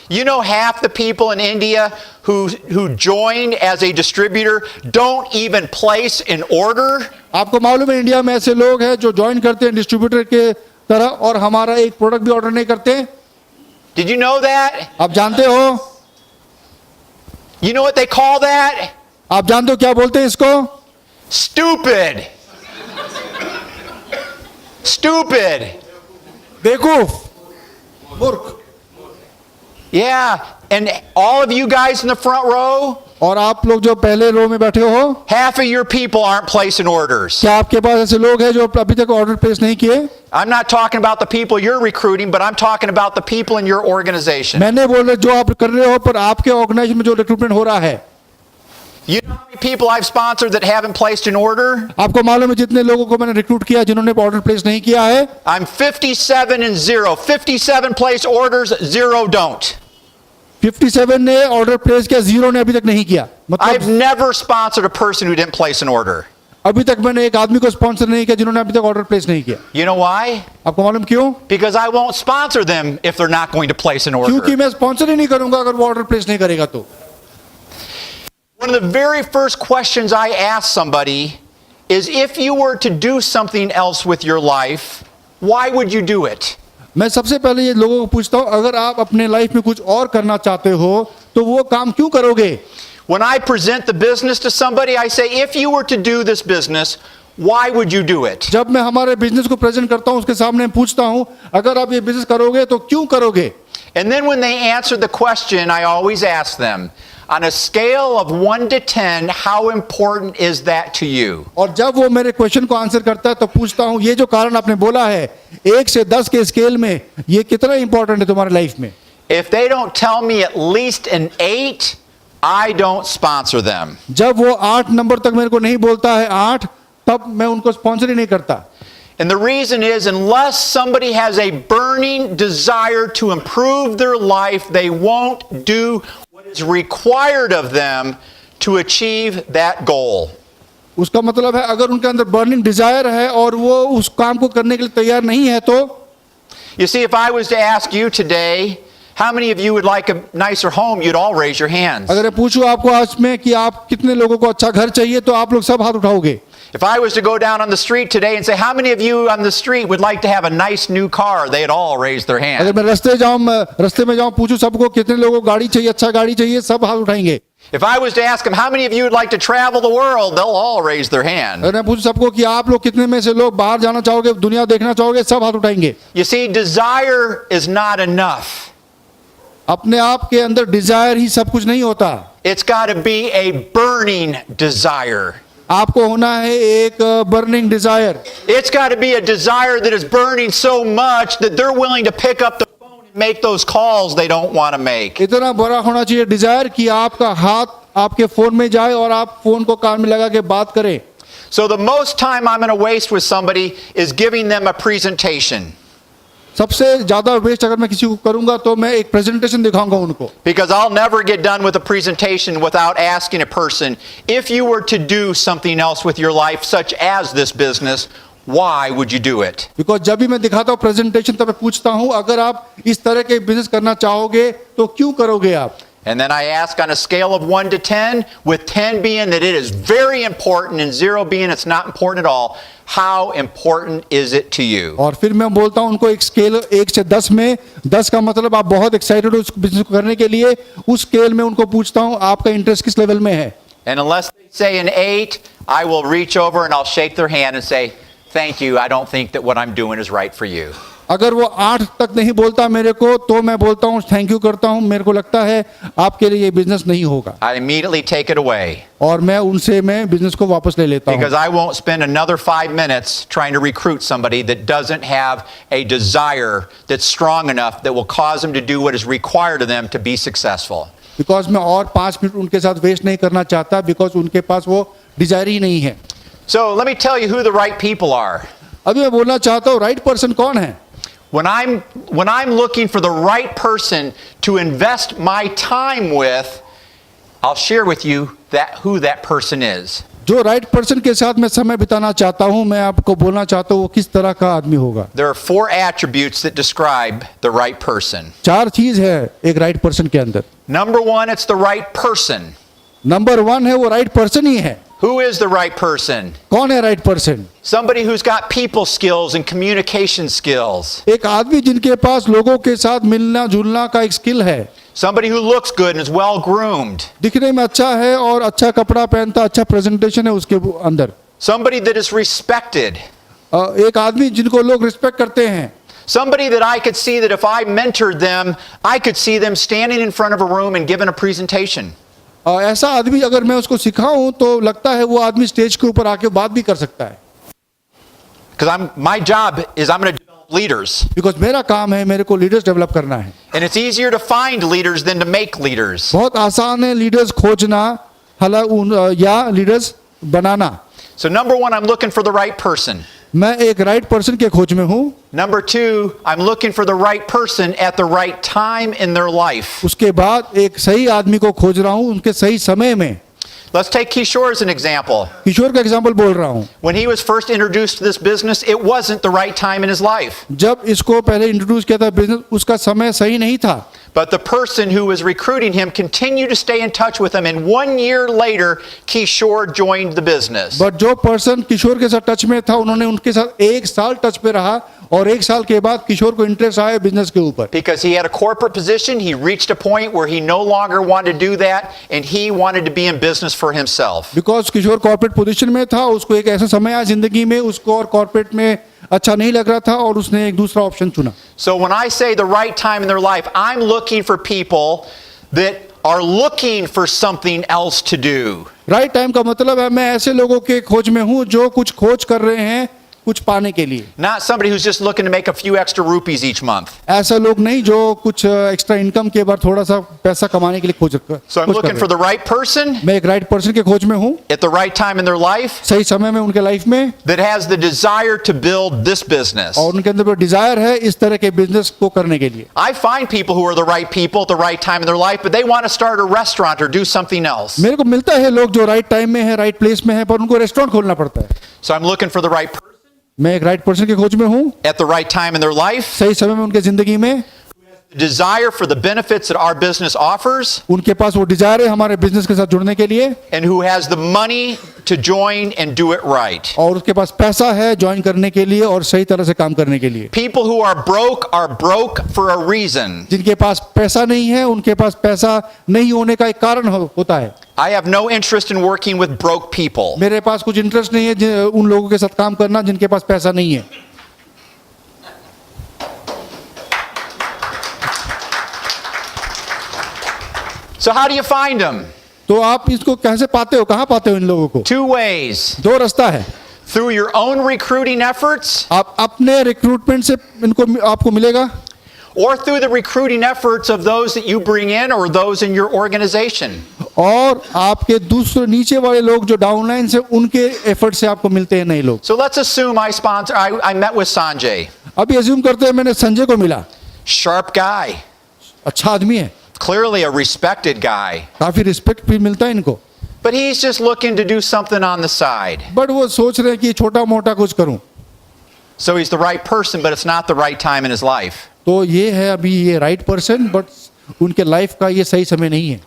You know, half the people in India who join as a distributor don't even place an order. आपको मालूम है इंडिया में ऐसे लोग हैं जो ज्वाइन करते हैं डिस्ट्रीब्यूटर के तरह और हमारा एक प्रोडक्ट भी ऑर्डर नहीं करते. Did you know that? आप जानते हो. You know what they call that? आप जानते हो क्या बोलते हैं इसको? Stupid. Stupid. बेवकूफ, मूर्ख। Yeah, and all of you guys in the front row, और आप लोग जो पहले रो में बैठे हो, half of your people aren't placing orders. क्या आपके पास ऐसे लोग हैं जो अभी तक ऑर्डर प्लेस नहीं किए? I'm not talking about the people you're recruiting, but I'm talking about the people in your organization. मैंने बोल रहे जो आप कर रहे हो, पर आपके ऑर्गेनाइजेशन में जो रिक्रूटमेंट हो रहा है। You know how many people I've sponsored that haven't placed an order? आपको मालूम है जितने लोगों को मैंने रिक्रूट किया जिन्होंने ऑर्डर प्लेस नहीं किया है? I'm 57 and 0. 57 place orders, 0 don't. 57 ने ऑर्डर प्लेस किया, 0 ने अभी तक नहीं किया। I've मतलब never sponsored a person who didn't place an order. अभी तक मैंने एक आदमी को स्पॉन्सर नहीं किया जिन्होंने अभी तक ऑर्डर प्लेस नहीं किया। You know why? आपको मालूम क्यों? Because I won't sponsor them if they're not going to place an order. क्योंकि मैं स्पॉन्सर ही नहीं करूंगा अगर वो ऑर्डर प्लेस नहीं करेगा तो। One of the very first questions I ask somebody is if you were to do something else with your life, why would you do it? मैं सबसे पहले ये लोगों को पूछता हूँ, अगर आप अपने लाइफ में कुछ और करना चाहते हो तो वो काम क्यों करोगे? When I present the business to somebody, I say, if you were to do this business, why would you do it? जब मैं हमारे बिजनेस को प्रेजेंट करता हूँ उसके सामने पूछता हूँ, अगर आप ये बिजनेस करोगे तो क्यों करोगे? And then when they answer the question, I always ask them, on a scale of 1 to 10, how important is that to you? और जब वो मेरे क्वेश्चन को आंसर करता है तो पूछता हूँ, ये जो कारण आपने बोला है 1 से 10 के स्केल में ये कितना इंपॉर्टेंट है तुम्हारी लाइफ में? If they don't tell me at least an 8, I don't sponsor them. जब वो 8 नंबर तक मेरे को नहीं बोलता है 8, तब मैं उनको स्पॉन्सर ही नहीं करता। And the reason is, unless somebody has a burning desire to improve their life, they won't do what is required of them to achieve that goal. उसका मतलब है अगर उनके अंदर बर्निंग डिजायर है और वो उस काम को करने के लिए तैयार नहीं है तो। You see, if I was to ask you today, how many of you would like a nicer home, you'd all raise your hands. अगर मैं पूछूं आपको आज में कि आप कितने लोगों को अच्छा घर चाहिए तो आप लोग सब हाथ उठाओगे। If I was to go down on the street today and say, how many of you on the street would like to have a nice new car, they'd all raise their hand. अगर मैं रास्ते में जाऊं पूछूं सबको कितने लोगों को गाड़ी चाहिए, अच्छा गाड़ी चाहिए, सब हाथ उठाएंगे। If I was to ask them, how many of you would like to travel the world, they'll all raise their hand. अगर मैं पूछूं सबको कि आप लोग कितने में से लोग बाहर जाना चाहोगे, दुनिया देखना चाहोगे, सब हाथ उठाएंगे। You see, desire is not enough. अपने आप के अंदर डिजायर ही सब कुछ नहीं होता। It's got to be a burning desire. आपको होना है एक burning desire. It's got to be a desire that is burning so much that they're willing to pick up the phone and make those calls they don't want to make. इतना बड़ा होना चाहिए Dzire कि आपका हाथ आपके phone में जाए और आप फोन को कान में लगा के बात करें। So the most time I'm going to waste with somebody is giving them a presentation. सबसे ज्यादा वेस्ट अगर मैं किसी को करूंगा तो मैं एक प्रेजेंटेशन दिखाऊंगा उनको। Because I'll never get done with a presentation without asking a person, if you were to do something else with your life, such as this business, why would you do it? Because जब भी मैं दिखाता हूँ presentation तब मैं पूछता हूँ, अगर आप इस तरह के बिजनेस करना चाहोगे तो क्यों करोगे आप? And then I ask on a scale of 1 to 10, with 10 being that it is very important and 0 being it's not important at all, how important is it to you? और फिर मैं बोलता हूँ उनको एक स्केल 1 से 10 में, 10 का मतलब आप बहुत एक्साइटेड हो उस बिजनेस को करने के लिए, उस स्केल में उनको पूछता हूँ आपका इंटरेस्ट किस लेवल में है। And unless they say an 8, I will reach over and I'll shake their hand and say, thank you, I don't think that what I'm doing is right for you. अगर वो 8 तक नहीं बोलता मेरे को तो मैं बोलता हूँ थैंक यू करता हूँ, मेरे को लगता है आपके लिए ये बिजनेस नहीं होगा। I immediately take it away. और मैं उनसे मैं बिजनेस को वापस ले लेता हूँ। Because I won't spend another 5 minutes trying to recruit somebody that doesn't have a desire that's strong enough that will cause them to do what is required of them to be successful. Because मैं और 5 minute उनके साथ waste नहीं करना चाहता, because उनके पास वो Dzire ही नहीं है। So let me tell you who the right people are. अभी मैं बोलना चाहता हूँ राइट पर्सन कौन है। When I'm looking for the right person to invest my time with, I'll share with you who that person is. जो right person के साथ मैं समय बिताना चाहता हूँ, मैं आपको बोलना चाहता हूँ वो किस तरह का आदमी होगा। There are 4 attributes that describe the right person. 4 चीज है एक राइट पर्सन के अंदर। Number 1, it's the right person. Number 1 है वो राइट पर्सन ही है। Who is the right person? कौन है right person? Somebody who's got people skills and communication skills. एक आदमी जिनके पास लोगों के साथ मिलना जुलना का एक स्किल है। Somebody who looks good and is well groomed. दिखने में अच्छा है और अच्छा कपड़ा पहनता, अच्छा प्रेजेंटेशन है उसके अंदर। Somebody that is respected. एक आदमी जिनको लोग रिस्पेक्ट करते हैं। Somebody that I could see that if I mentored them, I could see them standing in front of a room and giving a presentation. ऐसा आदमी अगर मैं उसको सिखाऊं तो लगता है वो आदमी स्टेज के ऊपर आके बात भी कर सकता है। Because my job is I'm going to develop leaders. Because मेरा काम है, मेरे को लीडर्स डेवलप करना है। And it's easier to find leaders than to make leaders. बहुत आसान है लीडर्स खोजना या leaders banana. So number one, I'm looking for the right person. मैं एक राइट पर्सन के खोज में हूँ। Number two, I'm looking for the right person at the right time in their life. उसके बाद एक सही आदमी को खोज रहा हूँ उनके सही समय में। Let's take Kishore as an example. किशोर का एग्जांपल बोल रहा हूँ। When he was first introduced to this business, it wasn't the right time in his life. जब इसको पहले इंट्रोड्यूस किया था बिजनेस, उसका समय सही नहीं था। But the person who was recruiting him continued to stay in touch with him, and 1 year later, Kishore joined the business. But जो पर्सन किशोर के साथ टच में था, उन्होंने उनके साथ 1 साल टच पे रहा और 1 साल के बाद किशोर को इंटरेस्ट आया बिजनेस के ऊपर। Because he had a corporate position, he reached a point where he no longer wanted to do that, and he wanted to be in business for himself. Because Kishore corporate position में था, उसको एक ऐसा समय आया जिंदगी में उसको और कॉर्पोरेट में अच्छा नहीं लग रहा था और उसने एक दूसरा ऑप्शन चुना। So when I say the right time in their life, I'm looking for people that are looking for something else to do. Right time का मतलब है मैं ऐसे लोगों के खोज में हूँ जो कुछ खोज कर रहे हैं कुछ पाने के लिए। Not somebody who's just looking to make a few extra rupees each month. ऐसा लोग नहीं जो कुछ एक्स्ट्रा इनकम के बाद थोड़ा सा पैसा कमाने के लिए खोज कर। So I'm looking for the right person मैं एक राइट पर्सन के खोज में हूँ at the right time in their life सही समय में उनके लाइफ में, that has the desire to build this business. और उनके अंदर डिजायर है इस तरह के बिजनेस को करने के लिए। I find people who are the right people at the right time in their life, but they want to start a restaurant or do something else. मेरे को मिलता है लोग जो राइट टाइम में है, राइट प्लेस में है, पर उनको रेस्टोरेंट खोलना पड़ता है। So I'm looking for the right person मैं एक राइट पर्सन के खोज में हूँ at the right time in their life, सही समय में उनके जिंदगी में, desire for the benefits that our business offers, उनके पास वो डिजायर है हमारे बिजनेस के साथ जुड़ने के लिए, and who has the money to join and do it right. और उसके पास पैसा है ज्वाइन करने के लिए और सही तरह से काम करने के लिए। People who are broke for a reason. जिनके पास पैसा नहीं है, उनके पास पैसा नहीं होने का एक कारण होता है। I have no interest in working with broke people. मेरे पास कुछ इंटरेस्ट नहीं है उन लोगों के साथ काम करना जिनके पास पैसा नहीं है। So how do you find them? तो आप इसको कैसे पाते हो, कहाँ पाते हो इन लोगों को? 2 ways. 2 रास्ता है। Through your own recruiting efforts, आप अपने रिक्रूटमेंट से इनको आपको मिलेगा, or through the recruiting efforts of those that you bring in or those in your organization. और आपके दूसरे नीचे वाले लोग जो डाउनलाइन से उनके एफर्ट से आपको मिलते हैं नए लोग। So let's assume I met with Sanjay. अभी अज्यूम करते हैं मैंने संजय को मिला, Sharp guy. अच्छा आदमी है, Clearly a respected guy. काफी रिस्पेक्ट भी मिलता है इनको, But he's just looking to do something on the side. But वो सोच रहे हैं कि छोटा मोटा कुछ करूं। So he's the right person, but it's not the right time in his life. तो ये है अभी ये राइट पर्सन, बट उनके लाइफ का ये सही समय नहीं है।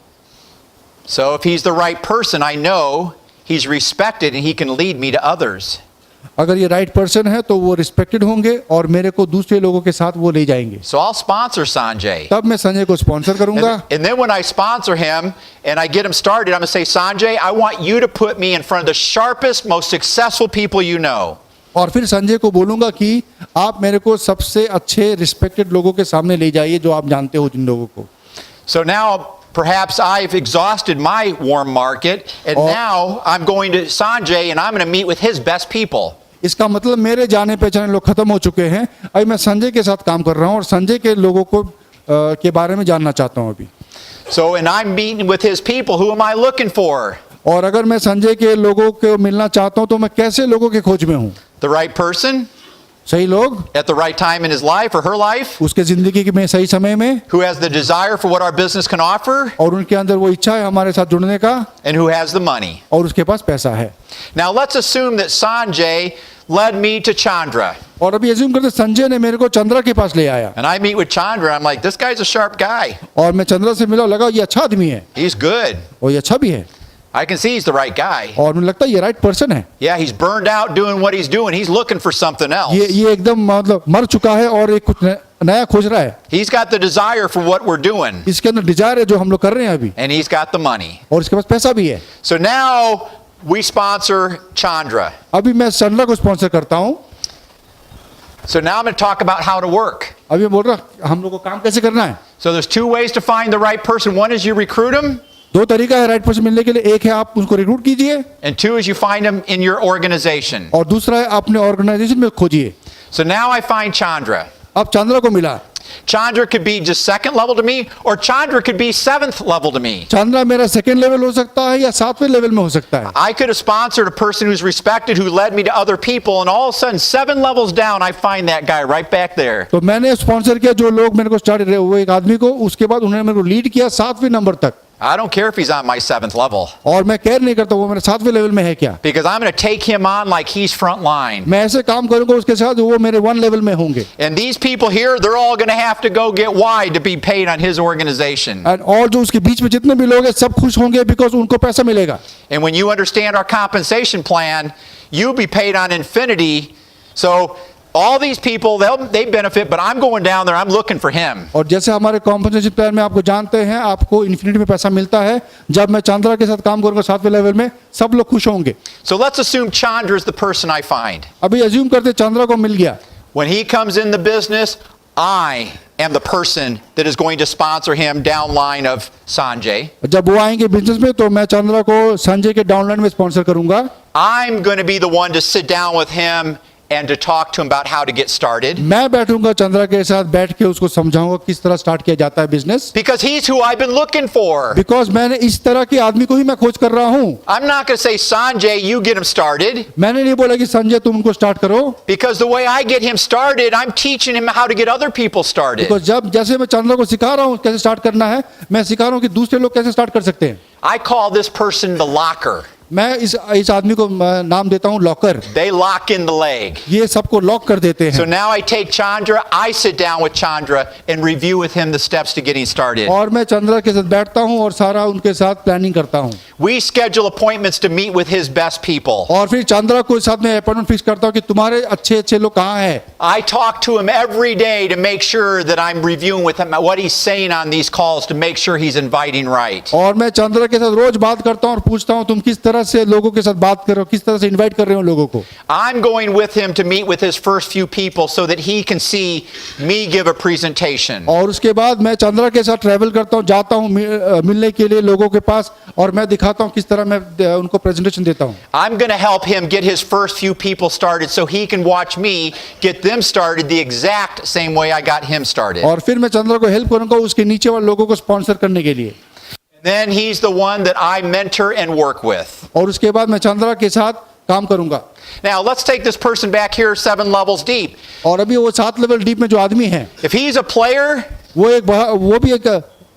So if he's the right person, I know he's respected and he can lead me to others. अगर ये राइट पर्सन है तो वो रिस्पेक्टेड होंगे और मेरे को दूसरे लोगों के साथ वो ले जाएंगे। So I'll sponsor Sanjay. तब मैं संजय को स्पॉन्सर करूंगा। And then when I sponsor him and I get him started, I'm going to say, Sanjay, I want you to put me in front of the sharpest, most successful people you know. और फिर संजय को बोलूंगा कि आप मेरे को सबसे अच्छे रिस्पेक्टेड लोगों के सामने ले जाइए जो आप जानते हो जिन लोगों को। So now perhaps I've exhausted my warm market, and now I'm going to Sanjay and I'm going to meet with his best people. इसका मतलब मेरे जाने पहचाने लोग खत्म हो चुके हैं, अभी मैं संजय के साथ काम कर रहा हूँ और संजय के लोगों को के बारे में जानना चाहता हूँ अभी। So and I'm meeting with his people. Who am I looking for? और अगर मैं संजय के लोगों को मिलना चाहता हूँ तो मैं कैसे लोगों के खोज में हूँ? The right person सही लोग at the right time in his life or her life, उसके जिंदगी में सही समय में, who has the desire for what our business can offer, और उनके अंदर वो इच्छा है हमारे साथ जुड़ने का, and who has the money. और उसके पास पैसा है। Now let's assume that Sanjay led me to Chandra. और अभी अज्यूम करते संजय ने मेरे को चंद्रा के पास ले आया And I meet with Chandra. I'm like, this guy's a sharp guy. और मैं चंद्रा से मिला, लगा ये अच्छा आदमी है He's good. और ये अच्छा भी है। I can see he's the right guy. और मुझे लगता है ये राइट पर्सन है. Yeah, he's burned out doing what he's doing. He's looking for something else. ये एकदम मतलब मर चुका है और एक कुछ नया खोज रहा है. He's got the desire for what we're doing. इसके अंदर डिजायर है जो हम लोग कर रहे हैं अभी. And he's got the money. और इसके पास पैसा भी है. So now we sponsor Chandra. अभी मैं चंद्रा को स्पॉन्सर करता हूँ. So now I'm going to talk about how to work. अभी मैं बोल रहा हम लोग को काम कैसे करना है. So there's two ways to find the right person. One is you recruit him, दो तरीका है राइट पर्सन मिलने के लिए. एक है आप उसको रिक्रूट कीजिए and two is you find him in your organization. और दूसरा है अपने ऑर्गेनाइजेशन में खोजिए. So now I find Chandra. अब चंद्रा को मिला. Chandra could be just second level to me, or Chandra could be seventh level to me. Chandra मेरा second level हो सकता है या सातवें लेवल में हो सकता है. I could have sponsored a person who's respected, who led me to other people, and all of a sudden, 7 levels down, I find that guy right back there. तो मैंने स्पॉन्सर किया जो लोग मेरे को स्टार्ट रहे वो एक आदमी को. उसके बाद उन्होंने मेरे को लीड किया 7वें नंबर तक. I don't care if he's on my 7th level, और मैं केयर नहीं करता वो मेरे 7वें लेवल में है क्या. because I'm going to take him on like he's front line. मैं ऐसे काम करूंगा उसके साथ वो मेरे 1 लेवल में होंगे. And these people here, they're all going to have to go get wide to be paid on his organization. और जो उसके बीच में जितने भी लोग हैं सब खुश होंगे बिकॉज उनको पैसा मिलेगा. And when you understand our compensation plan, you'll be paid on infinity. So all these people, they benefit, but I'm going down there, I'm looking for him. और जैसे हमारे कॉम्पनसेशन प्लान में आपको जानते हैं आपको इन्फिनिटी में पैसा मिलता है. जब मैं चंद्रा के साथ काम करूंगा 7वें लेवल में सब लोग खुश होंगे. So let's assume Chandra is the person I find. अभी अज्यूम करते चंद्रा को मिल गया. When he comes in the business, I am the person that is going to sponsor him downline of Sanjay. जब वो आएंगे बिजनेस में तो मैं चंद्रा को संजय के डाउनलाइन में स्पॉन्सर करूंगा. I'm going to be the one to sit down with him and to talk to him about how to get started. मैं बैठूंगा चंद्रा के साथ बैठ के उसको समझाऊंगा किस तरह स्टार्ट किया जाता है business. Because he's who I've been looking for. Because मैंने इस तरह के आदमी को ही मैं खोज कर रहा हूँ. I'm not going to say, Sanjay, you get him started. मैंने नहीं बोला कि संजय तुम उनको स्टार्ट करो. Because the way I get him started, I'm teaching him how to get other people started. Because जब जैसे मैं चंद्रा को सिखा रहा हूँ कैसे स्टार्ट करना है मैं सिखा रहा हूँ कि दूसरे लोग कैसे स्टार्ट कर सकते हैं. I call this person the locker. मैं इस आदमी को नाम देता हूँ locker. They lock in the leg. ये सबको लॉक कर देते So हैं. now I take Chandra, I sit down with Chandra and review with him the steps to getting started. और मैं चंद्रा के साथ बैठता हूँ और सारा उनके साथ प्लानिंग करता हूँ. We schedule appointments to meet with his best people. और फिर चंद्रा को साथ में अपॉइंटमेंट फिक्स करता हूँ कि तुम्हारे अच्छे लोग कहाँ हैं. I talk to him every day to make sure that I'm reviewing with him what he's saying on these calls to make sure he's inviting right. और मैं चंद्रा के साथ रोज बात करता हूँ और पूछता हूँ तुम किस तरह से लोगों के साथ बात कर रहे हो किस तरह से इनवाइट कर रहे हो लोगों को. I'm going with him to meet with his first few people so that he can see me give a presentation. और उसके बाद मैं चंद्रा के साथ ट्रैवल करता हूँ जाता हूँ मिलने के लिए लोगों के पास और मैं दिखाता हूँ किस तरह मैं उनको प्रेजेंटेशन देता हूँ. I'm going to help him get his first few people started so he can watch me get them started the exact same way I got him started. और फिर मैं चंद्रा को हेल्प करूंगा उसके नीचे वाले लोगों को स्पॉन्सर करने के लिए. Then he's the one that I mentor and work with. और उसके बाद मैं चंद्रा के साथ काम करूंगा. Now let's take this person back here 7 levels deep. और अभी वो 7 लेवल डीप में जो आदमी है If he's a player, वो भी एक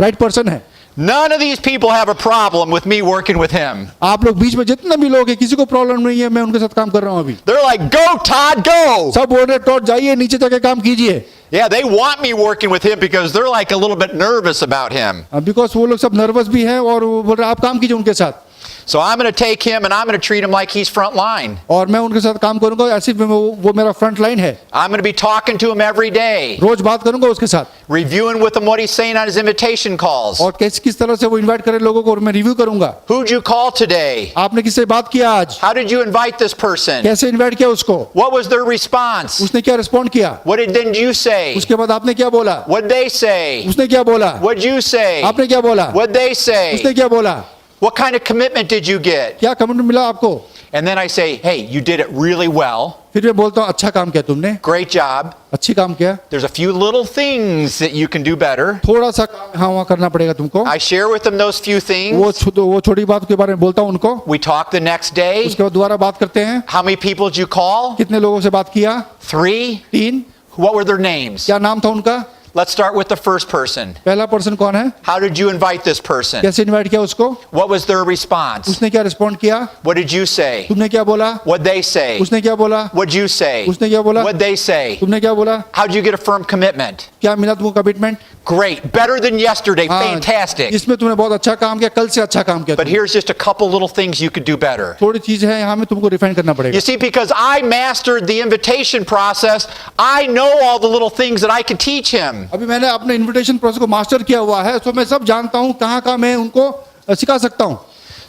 राइट पर्सन है. none of these people have a problem with me working with him. आप लोग बीच में जितने भी लोग हैं किसी को प्रॉब्लम नहीं है मैं उनके साथ काम कर रहा हूँ अभी. They're like, go Todd, go! सब बोल रहे टॉड जाइए नीचे जाके काम कीजिए. Yeah, they want me working with him because they're like a little bit nervous about him. Because वो लोग सब नर्वस भी हैं और वो बोल रहे आप काम कीजिए उनके साथ. So I'm going to take him and I'm going to treat him like he's front line. और मैं उनके साथ काम करूंगा ऐसे वो मेरा फ्रंट लाइन है. I'm going to be talking to him every day, रोज बात करूंगा उसके साथ. reviewing with him what he's saying on his invitation calls. और किस तरह से वो इनवाइट करे लोगों को और मैं रिव्यू करूंगा. Who'd you call today? आपने किससे बात किया आज. How did you invite this person? कैसे इनवाइट किया उसको. What was their response? उसने क्या रिस्पॉन्ड किया. What did you say? उसके बाद आपने क्या बोला. What did they say? उसने क्या बोला. What did you say? आपने क्या बोला. What did they say? उसने क्या बोला. What kind of commitment did you get? क्या कमिटमेंट मिला आपको. And then I say, hey, you did it really well. फिर मैं बोलता हूँ अच्छा काम किया तुमने. Great job. अच्छी काम किया. There's a few little things that you can do better. थोड़ा सा काम हाँ वहाँ करना पड़ेगा तुमको. I share with them those few things. वो छोटी बात के बारे में बोलता हूँ उनको. We talk the next day. उसके बाद दोबारा बात करते हैं. How many people did you call? कितने लोगों से बात किया. 3. 3. What were their names? क्या नाम था उनका. Let's start with the first person. पहला पर्सन कौन है? How did you invite this person? कैसे इनवाइट किया उसको? What was their response? उसने क्या रिस्पॉन्ड किया? What did you say? तुमने क्या बोला? What'd they say? उसने क्या बोला? What'd you say? उसने क्या बोला? What'd they say? तुमने क्या बोला? How'd you get a firm commitment? क्या मिला तुमको commitment? Great. Better than yesterday. Fantastic. इसमें तुमने बहुत अच्छा काम किया, कल से अच्छा काम किया But तुमने। here's just a couple little things you could do better. थोड़ी चीज है यहाँ में तुमको रिफाइन करना You पड़ेगा। see, because I mastered the invitation process, I know all the little things that I could teach him. अभी मैंने अपने इनविटेशन प्रोसेस को मास्टर किया हुआ है, तो मैं सब जानता हूँ कहाँ मैं उनको सिखा सकता हूँ।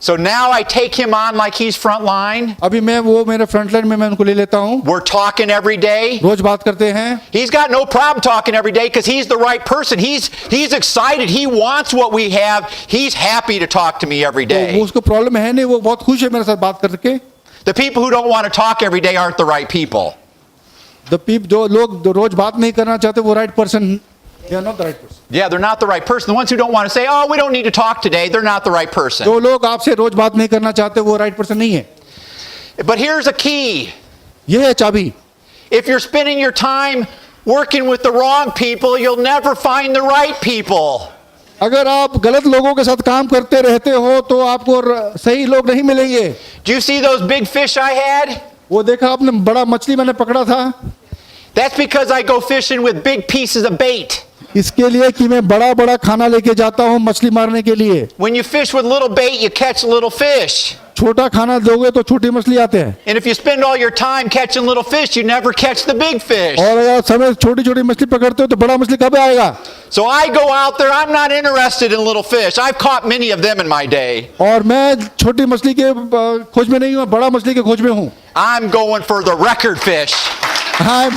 So now I take him on like he's front line. अभी मैं वो मेरे फ्रंट लाइन में मैं उनको ले लेता हूँ, We're talking every day. रोज बात करते हैं। He's got no problem talking every day because he's the right person. He's excited. He wants what we have. He's happy to talk to me every तो वो day. उसको problem है नहीं, वो बहुत खुश है मेरे साथ बात करके। The people who don't want to talk every day aren't the right people. जो लोग रोज बात नहीं करना चाहते वो right person, they are not the right person। Yeah, they're not the right person. The ones who don't want to say, "Oh, we don't need to talk today," they're not the right person. जो लोग आपसे रोज बात नहीं करना चाहते वो right person नहीं है। But here's a key. ये है चाबी। If you're spending your time working with the wrong people, you'll never find the right people. अगर आप गलत लोगों के साथ काम करते रहते हो तो आपको सही लोग नहीं मिलेंगे। Do you see those big fish I had? वो देखा आपने, बड़ा मछली मैंने पकड़ा था। That's because I go fishing with big pieces of bait. इसके लिए कि मैं बड़ा बड़ा खाना लेके जाता हूँ मछली मारने के लिए। When you fish with little bait, you catch little fish. छोटा खाना दोगे तो छोटी मछली आते हैं, And if you spend all your time catching little fish, you never catch the big fish. और अगर समय छोटी छोटी मछली पकड़ते हो तो बड़ा मछली कब आएगा? So I go out there, I'm not interested in little fish. I've caught many of them in my day. और मैं छोटी मछली के खोज में नहीं हूँ, बड़ा मछली के खोज में हूँ। I'm going for the record fish. हाँ,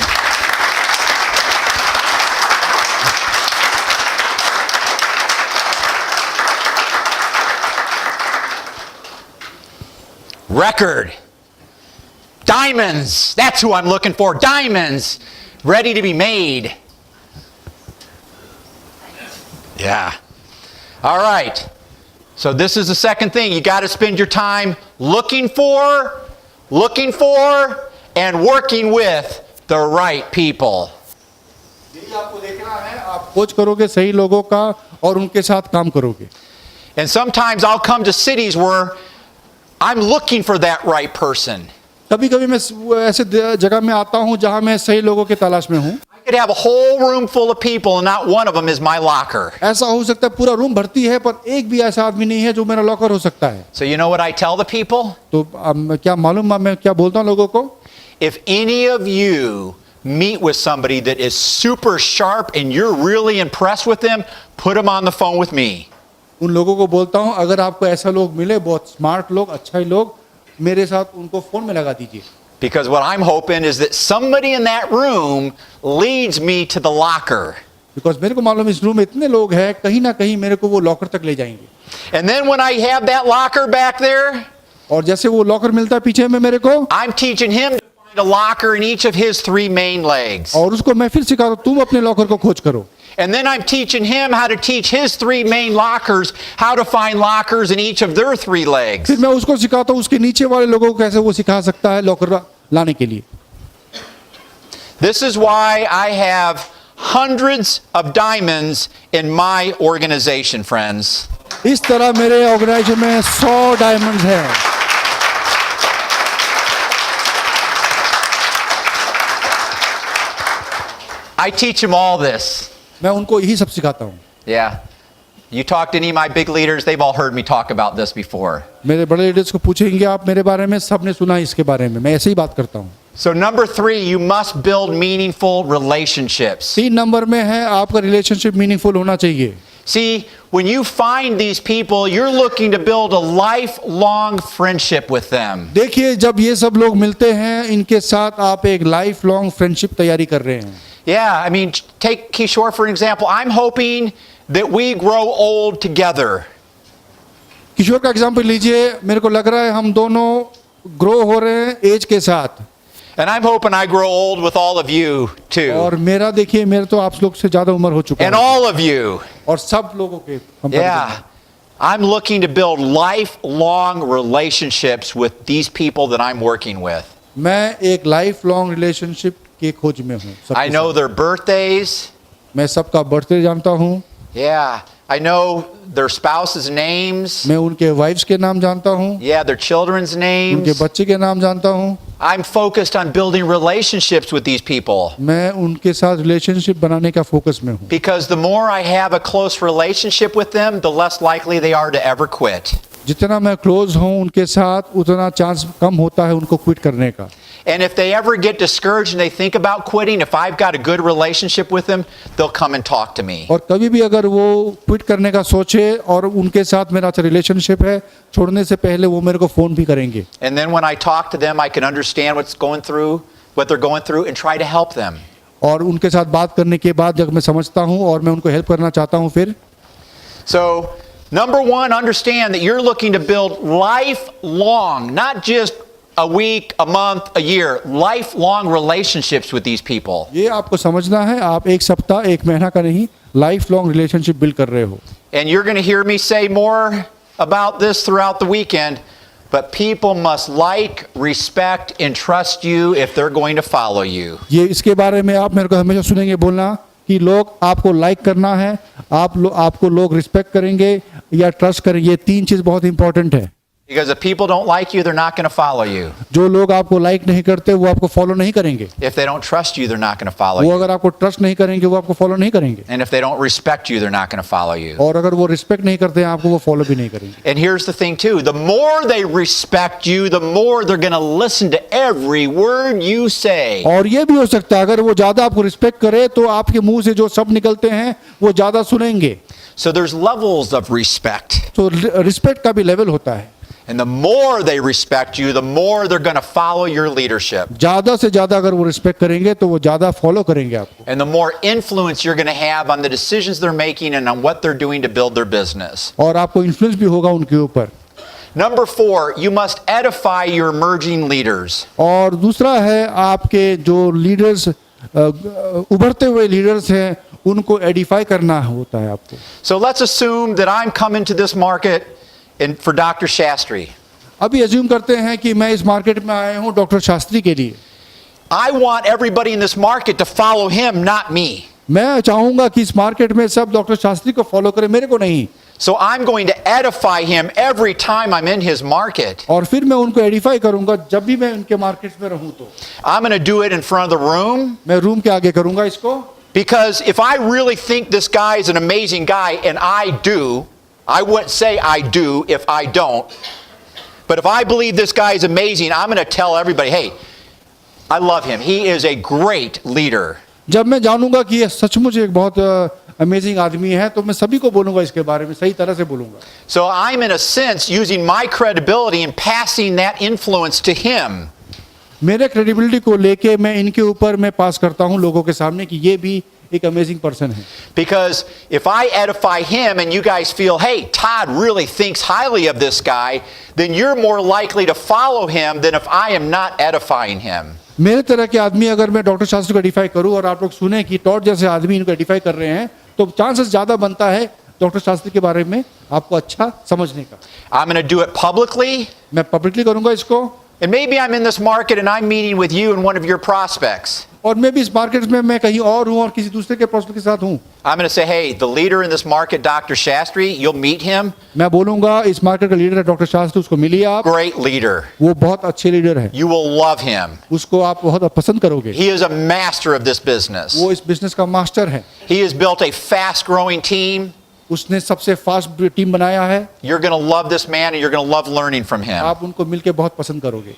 Record. Diamonds. That's who I'm looking for. Diamonds. Ready to be made. Yeah. All right. So this is the second thing. You got to spend your time looking for, and working with the right people. यही आपको देखना है, आप खोज करोगे सही लोगों का और उनके साथ काम करोगे। And sometimes I'll come to cities where I'm looking for that right person. कभी कभी मैं ऐसे जगह में आता हूँ जहाँ मैं सही लोगों की तलाश में हूँ। I could have a whole room full of people and not one of them is my locker. ऐसा हो सकता है पूरा रूम भर्ती है पर एक भी ऐसा आदमी नहीं है जो मेरा लॉकर हो सकता है। So you know what I tell the people? तो क्या मालूम मैं क्या बोलता हूँ लोगों को? If any of you meet with somebody that is super sharp and you're really impressed with them, put them on the phone with me. उन लोगों को बोलता हूँ अगर आपको ऐसा लोग मिले, बहुत स्मार्ट लोग, अच्छा लोग, मेरे साथ उनको फोन में लगा दीजिए। Because what I'm hoping is that somebody in that room leads me to the locker. Because मेरे को मालूम इस रूम में इतने लोग हैं, कहीं ना कहीं मेरे को वो लॉकर तक ले जाएंगे। And then when I have that locker back there, और जैसे वो लॉकर मिलता है पीछे में मेरे को, I'm teaching him to find a locker in each of his 3 main legs. और उसको मैं फिर सिखाता हूँ तुम अपने लॉकर को खोज करो। And then I'm teaching him how to teach his 3 main lockers how to find lockers in each of their 3 legs. फिर मैं उसको सिखाता हूँ उसके नीचे वाले लोगों को कैसे वो सिखा सकता है लॉकर लाने के लिए। This is why I have hundreds of diamonds in my organization, friends. इस तरह मेरे ऑर्गेनाइजेशन में 100 डायमंड्स हैं। I teach them all this. मैं उनको यही सब सिखाता हूँ। Yeah. You talk to any of my big leaders, they've all heard me talk about this before. मेरे बड़े लीडर्स को पूछेंगे आप मेरे बारे में, सबने सुना है इसके बारे में, मैं ऐसे ही बात करता हूँ। So number 3, you must build meaningful relationships. 3 number में है आपका रिलेशनशिप मीनिंगफुल होना चाहिए। See, when you find these people, you're looking to build a lifelong friendship with them. देखिए जब ये सब लोग मिलते हैं इनके साथ आप एक लाइफ लॉन्ग फ्रेंडशिप तैयारी कर रहे हैं। Yeah, I mean, take Kishore for example. I'm hoping that we grow old together. किशोर का एग्जांपल लीजिए, मेरे को लग रहा है हम दोनों ग्रो हो रहे हैं एज के साथ। And I'm hoping I grow old with all of you too. और मेरा देखिए, मेरे तो आप लोग से ज्यादा उम्र हो चुका And है। all of you. और सब लोगों के comparison Yeah. में। I'm looking to build lifelong relationships with these people that I'm working with. मैं एक लाइफ लॉन्ग रिलेशनशिप के खोज में हूँ। I know their birthdays. मैं सबका बर्थडे जानता हूँ, Yeah, I know their spouses' names. मैं उनके वाइफ्स के नाम जानता हूँ, Yeah, their children's उनके names. बच्चे के नाम जानता हूँ। I'm focused on building relationships with these people. मैं उनके साथ रिलेशनशिप बनाने का फोकस में हूँ, Because the more I have a close relationship with them, the less likely they are to ever quit. जितना मैं क्लोज हूँ उनके साथ उतना चांस कम होता है उनको क्विट करने का। And if they ever get discouraged and they think about quitting, if I've got a good relationship with them, they'll come and talk to me. और कभी भी अगर वो क्विट करने का सोचे और उनके साथ मेरा अच्छा रिलेशनशिप है, छोड़ने से पहले वो मेरे को फ़ोन भी करेंगे। And then when I talk to them, I can understand what they're going through and try to help them. और उनके साथ बात करने के बाद जब मैं समझता हूँ और मैं उनको हेल्प करना चाहता हूँ फिर। So, number one, understand that you're looking to build lifelong, not just a week, a month, a year, lifelong relationships with these people. ये आपको समझना है, आप एक सप्ताह एक महीना का नहीं, लाइफ लॉन्ग रिलेशनशिप बिल्ड कर रहे हो। And you're going to hear me say more about this throughout the weekend, but people must like, respect, and trust you if they're going to follow you. ये इसके बारे में आप मेरे को हमेशा सुनेंगे बोलना कि लोग आपको लाइक करना है, आपको लोग रिस्पेक्ट करेंगे या ट्रस्ट करेंगे। ये तीन चीज़ बहुत इंपॉर्टेंट है। Because if people don't like you, they're not going to follow you. जो लोग आपको लाइक नहीं करते वो आपको फॉलो नहीं करेंगे। If they don't trust you, they're not going to follow वो you. अगर आपको ट्रस्ट नहीं करेंगे वो आपको फॉलो नहीं करेंगे। And if they don't respect you, they're not going to follow you. और अगर वो रिस्पेक्ट नहीं करते हैं आपको, वो फॉलो भी नहीं करेंगे। And here's the thing too, the more they respect you, the more they're going to listen to every word you say. और ये भी हो सकता है अगर वो ज्यादा आपको रिस्पेक्ट करे तो आपके मुंह से जो सब निकलते हैं वो ज्यादा सुनेंगे। So there's levels of respect. तो रिस्पेक्ट का भी लेवल होता है। And the more they respect you, the more they're going to follow your leadership. ज्यादा से ज्यादा अगर वो रिस्पेक्ट करेंगे तो वो ज्यादा फॉलो करेंगे आपको। And the more influence you're going to have on the decisions they're making and on what they're doing to build their business. और आपको इन्फ्लुएंस भी होगा उनके ऊपर। Number 4, you must edify your emerging leaders. और दूसरा है आपके जो लीडर्स उभरते हुए लीडर्स हैं उनको एडिफाई करना होता है आपको। So let's assume that I'm coming to this market for Dr. Shastri. अभी अज्यूम करते हैं कि मैं इस मार्केट में आया हूँ डॉक्टर शास्त्री के लिए। I want everybody in this market to follow him, not me. मैं चाहूंगा कि इस मार्केट में सब डॉक्टर शास्त्री को फॉलो करें, मेरे को नहीं। So I'm going to edify him every time I'm in his market. और फिर मैं उनको एडिफाई करूंगा जब भी मैं उनके मार्केट में रहूं तो। I'm going to do it in front of the room. मैं रूम के आगे करूंगा इसको। Because if I really think this guy is an amazing guy, and I do, I wouldn't say I do if I don't. But if I believe this guy is amazing, I'm going to tell everybody, hey, I love him. He is a great leader. जब मैं जानूंगा कि ये सचमुच एक बहुत amazing आदमी है तो मैं सभी को बोलूंगा इसके बारे में, सही तरह से बोलूंगा। So I'm in a sense using my credibility and passing that influence to him. मेरे क्रेडिबिलिटी को लेके मैं इनके ऊपर मैं पास करता हूँ लोगों के सामने कि ये भी एक अमेजिंग पर्सन है। Because if I edify him and you guys feel, hey, Todd really thinks highly of this guy, then you're more likely to follow him than if I am not edifying him. मेरे तरह के आदमी अगर मैं doctor Shastri को Edify करूं और आप लोग सुने कि टॉड जैसे आदमी इनको एडिफाई कर रहे हैं तो चांसेस ज़्यादा बनता है डॉक्टर शास्त्री के बारे में आपको अच्छा समझने का। I'm going to do it publicly. मैं पब्लिकली करूंगा इसको। And maybe I'm in this market and I'm meeting with you and one of your prospects. और मैं भी इस मार्केट में मैं कहीं और हूँ और किसी दूसरे के प्रोस्पेक्ट के साथ हूँ। I'm going to say, hey, the leader in this market, Dr. Shastri, you'll meet him. मैं बोलूंगा इस मार्केट का लीडर है डॉक्टर शास्त्री, उसको मिलिए आप। Great leader. वो बहुत अच्छे लीडर है। You will love him. उसको आप बहुत पसंद करोगे। He is a master of this business. वो इस बिजनेस का मास्टर है। He has built a fast-growing team. उसने सबसे फास्ट टीम बनाया है। You're going to love this man and you're going to love learning from him. आप उनको मिलके बहुत पसंद करोगे।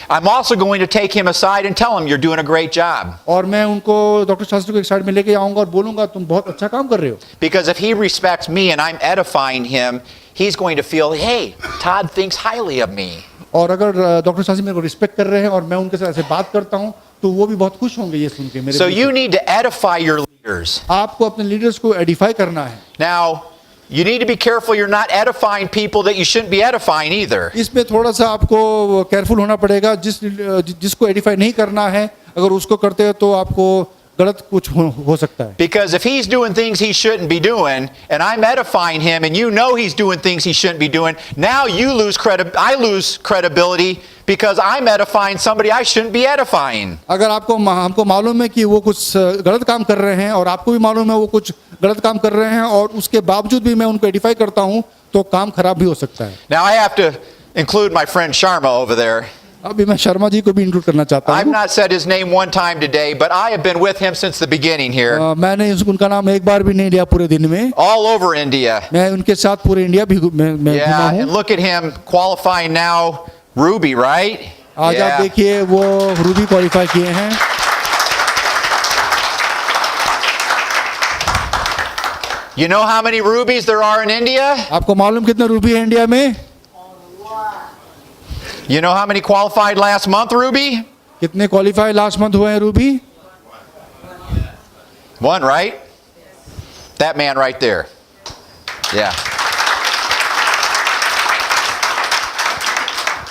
I'm also going to take him aside and tell him you're doing a great job. और मैं उनको डॉक्टर शास्त्री को एक साइड में लेके आऊंगा और बोलूंगा तुम बहुत अच्छा काम कर रहे हो। Because if he respects me and I'm edifying him, he's going to feel, hey, Todd thinks highly of me. और अगर डॉक्टर शास्त्री मेरे को रिस्पेक्ट कर रहे हैं और मैं उनके साथ ऐसे बात करता हूँ तो वो भी बहुत खुश होंगे ये सुन के मेरे। So you need to edify your leaders. आपको अपने लीडर्स को एडिफाई करना है। Now, you need to be careful you're not edifying people that you shouldn't be edifying either. इसमें थोड़ा सा आपको केयरफुल होना पड़ेगा। जिसको एडिफाई नहीं करना है अगर उसको करते हो तो आपको गलत कुछ हो सकता है। Because if he's doing things he shouldn't be doing, and I'm edifying him, and you know he's doing things he shouldn't be doing, now I lose credibility because I'm edifying somebody I shouldn't be edifying. अगर हमको मालूम है कि वो कुछ गलत काम कर रहे हैं और आपको भी मालूम है वो कुछ गलत काम कर रहे हैं और उसके बावजूद भी मैं उनको एडिफाई करता हूं तो काम खराब भी हो सकता है। Now I have to include my friend Sharma over there. अभी मैं शर्मा जी को भी इंक्लूड करना चाहता I've हूं। not said his name one time today, but I have been with him since the beginning here, मैंने उनका नाम एक बार भी नहीं लिया पूरे दिन में। all over India. मैं उनके साथ पूरे इंडिया भी मैं घूमा Yeah, हूं। and look at him qualifying now, Ruby, right? आज आप Yeah. देखिए वो रूबी क्वालिफाई किए हैं। You know how many rubies there are in India? आपको मालूम कितने रूबी है इंडिया में? You know how many qualified last month, Ruby? कितने क्वालिफाई लास्ट मंथ हुए हैं Ruby? One, right? That man right there. Yeah.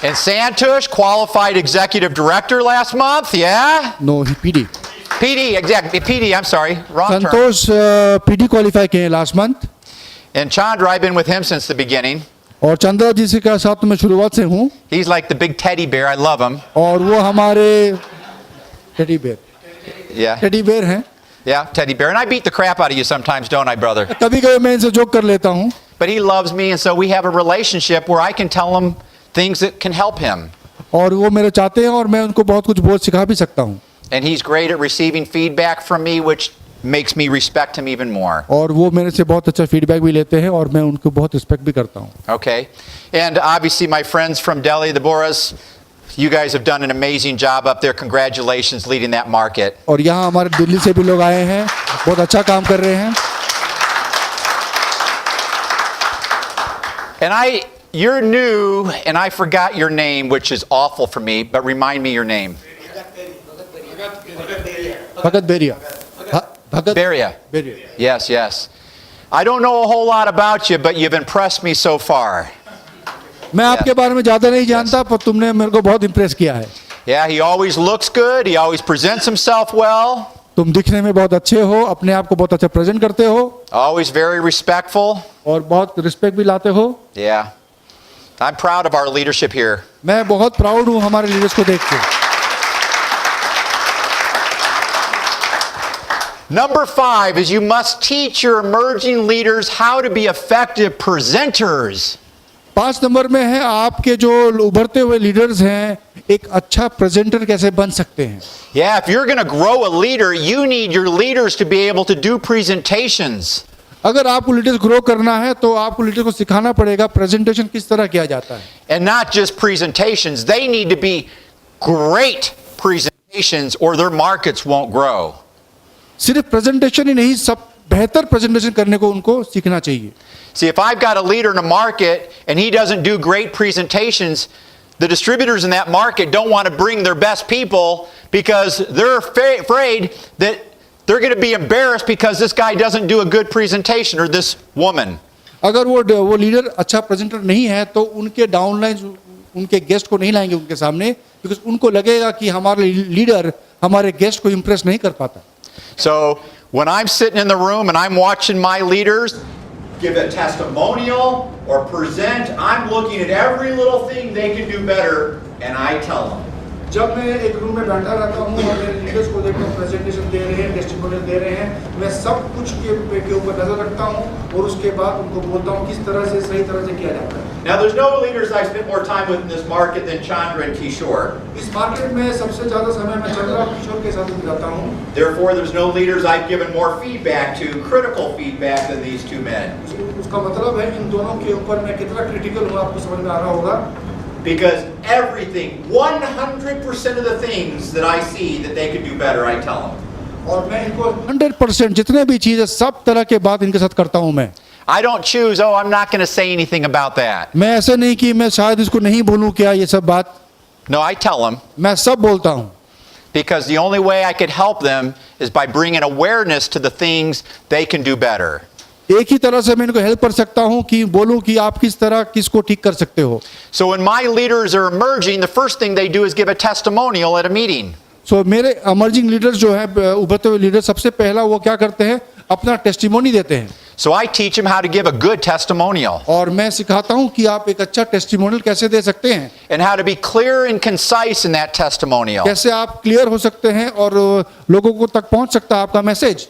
And Santush qualified executive director last month, yeah? No PD. PD, exactly. PD, I'm sorry. Wrong term. Santosh PD qualify किए हैं last month. And Chandra, I've been with him since the beginning. और चंद्रा जी से का साथ मैं शुरुआत से हूँ He's like the big teddy bear. I love him. और वो हमारे टेडी Yeah. बेयर हैं। Yeah, teddy bear. And I beat the crap out of you sometimes, don't I, brother? कभी कभी मैं इनसे जोक कर लेता हूँ But he loves me, and so we have a relationship where I can tell him things that can help him. और वो मेरे चाहते हैं और मैं उनको बहुत कुछ बहुत सिखा भी सकता हूँ। And he's great at receiving feedback from me, which makes me respect him even more. और वो मेरे से बहुत अच्छा फीडबैक भी लेते हैं और मैं उनको बहुत रिस्पेक्ट भी करता हूँ। Okay? And obviously, my friends from Delhi, the Boras, you guys have done an amazing job up there. Congratulations leading that market. और यहाँ हमारे दिल्ली से भी लोग आए हैं, बहुत अच्छा काम कर रहे हैं। And you're new, and I forgot your name, which is awful for me, but remind me your name. Bhagat Beria. Bhagat Beria. Beria. Yes, yes. I don't know a whole lot about you, but you've impressed me so far. मैं आपके बारे में ज्यादा नहीं जानता पर तुमने मेरे को बहुत इम्प्रेस किया है। Yeah, he always looks good. He always presents himself well. तुम दिखने में बहुत अच्छे हो, अपने आप को बहुत अच्छा प्रेजेंट करते हो Always very respectful. और बहुत रिस्पेक्ट भी लाते हो। Yeah. I'm proud of our leadership here. मैं बहुत प्राउड हूँ हमारे लीडर्स को देख के। Number 5 is you must teach your emerging leaders how to be effective presenters. 5 number में है आपके जो उभरते हुए लीडर्स हैं एक अच्छा प्रेजेंटर कैसे बन सकते हैं। Yeah, if you're going to grow a leader, you need your leaders to be able to do presentations. अगर आपको लीडर्स ग्रो करना है तो आपको लीडर को सिखाना पड़ेगा प्रेजेंटेशन किस तरह किया जाता है। And not just presentations, they need to be great presentations or their markets won't grow. सिर्फ प्रेजेंटेशन ही नहीं, सब बेहतर प्रेजेंटेशन करने को उनको सीखना चाहिए। See, if I've got a leader in a market and he doesn't do great presentations, the distributors in that market don't want to bring their best people because they're afraid that they're going to be embarrassed because this guy doesn't do a good presentation or this woman. अगर वो leader अच्छा presenter नहीं है तो उनके downline उनके guest को नहीं लाएंगे उनके सामने बिकॉज उनको लगेगा कि हमारा लीडर हमारे गेस्ट को इम्प्रेस नहीं कर पाता। So when I'm sitting in the room and I'm watching my leaders give a testimonial or present, I'm looking at every little thing they can do better and I tell them. जब मैं एक room में बैठा रहता हूँ और मेरे leaders को देखता हूँ प्रेजेंटेशन दे रहे हैं, टेस्टिमोनियल दे रहे हैं, मैं सब कुछ के ऊपर नजर रखता हूँ और उसके बाद उनको बोलता हूँ किस तरह से सही तरह से किया जाता है। Now there's no leaders I spent more time with in this market than Chandra and Kishore. इस मार्केट में सबसे ज्यादा समय मैं चंद्रा और किशोर के साथ बिताता हूँ। Therefore there's no leaders I've given more feedback to, critical feedback, than these two men. उसका मतलब है इन दोनों के ऊपर मैं कितना क्रिटिकल हूँ आपको समझ में आ रहा होगा। Because everything, 100% of the things that I see that they could do better, I tell them. और मैं इनको 100% जितने भी चीजें सब तरह के बात इनके साथ करता हूँ मैं। I don't choose, oh, I'm not going to say anything about that. मैं ऐसा नहीं कि मैं शायद इसको नहीं बोलूँ क्या ये सब बात। No, I tell them. मैं सब बोलता हूँ। Because the only way I could help them is by bringing awareness to the things they can do better. एक ही तरह से मैं इनको हेल्प कर सकता हूँ कि बोलूँ कि आप किस तरह किसको ठीक कर सकते हो। So when my leaders are emerging, the first thing they do is give a testimonial at a meeting. सो मेरे emerging लीडर्स जो है उभरते हुए लीडर सबसे पहला वो क्या करते हैं अपना टेस्टिमोनी देते हैं So I teach them how to give a good testimonial और मैं सिखाता हूं कि आप एक अच्छा टेस्टिमोनियल कैसे दे सकते हैं and how to be clear and concise in that testimonial. कैसे आप क्लियर हो सकते हैं और लोगों को तक पहुंच सकता है आपका message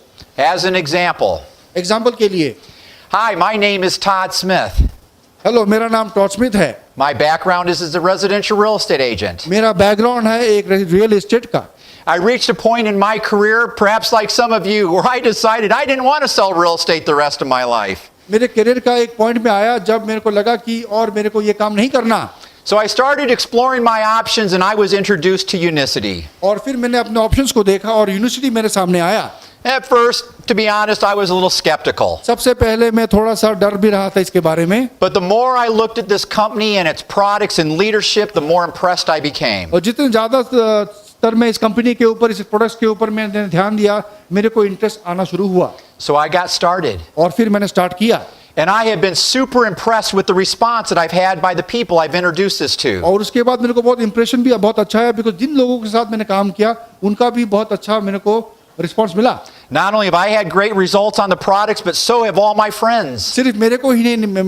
As an example, example के लिए hi, my name is Todd Smith. Hello मेरा नाम टॉड स्मिथ है My background is as a residential real estate agent. मेरा बैकग्राउंड है एक रियल एस्टेट का I reached a point in my career, perhaps like some of you, where I decided I didn't want to sell real estate the rest of my life. मेरे career का एक point में आया जब मेरे को लगा कि और मेरे को ये काम नहीं करना So I started exploring my options and I was introduced to Unicity. और फिर मैंने अपने ऑप्शंस को देखा और यूनिवर्सिटी मेरे सामने आया At first, to be honest, I was a little skeptical. सबसे पहले मैं थोड़ा सा डर भी रहा था इसके बारे में But the more I looked at this company and its products and leadership, the more impressed I became. और जितने ज़्यादा स्तर में इस कंपनी के ऊपर इस प्रोडक्ट्स के ऊपर मैंने ध्यान दिया मेरे को इंटरेस्ट आना शुरू हुआ So I got started. और फिर मैंने स्टार्ट किया And I have been super impressed with the response that I've had by the people I've introduced this to. और उसके बाद मेरे को बहुत इंप्रेशन भी बहुत अच्छा है बिकॉज जिन लोगों के साथ मैंने काम किया उनका भी बहुत अच्छा मेरे को रिस्पॉन्स मिला Not only have I had great results on the products, but so have all my friends. सिर्फ मेरे को ही नहीं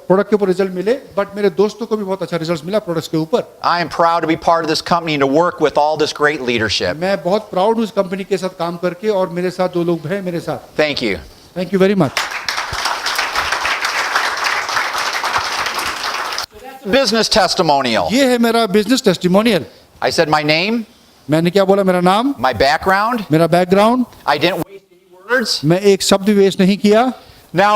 प्रोडक्ट के ऊपर रिजल्ट मिले बट मेरे दोस्तों को भी बहुत अच्छा रिजल्ट मिला प्रोडक्ट्स के ऊपर I am proud to be part of this company and to work with all this great leadership. मैं बहुत प्राउड हूँ इस कंपनी के साथ काम करके और मेरे साथ जो लोग हैं मेरे साथ Thank you. Thank you very much Business testimonial. ये है मेरा business testimonial I said my name, मैंने क्या बोला मेरा नाम my background. मेरा background I didn't waste any words. मैं एक शब्द वेस्ट नहीं किया Now,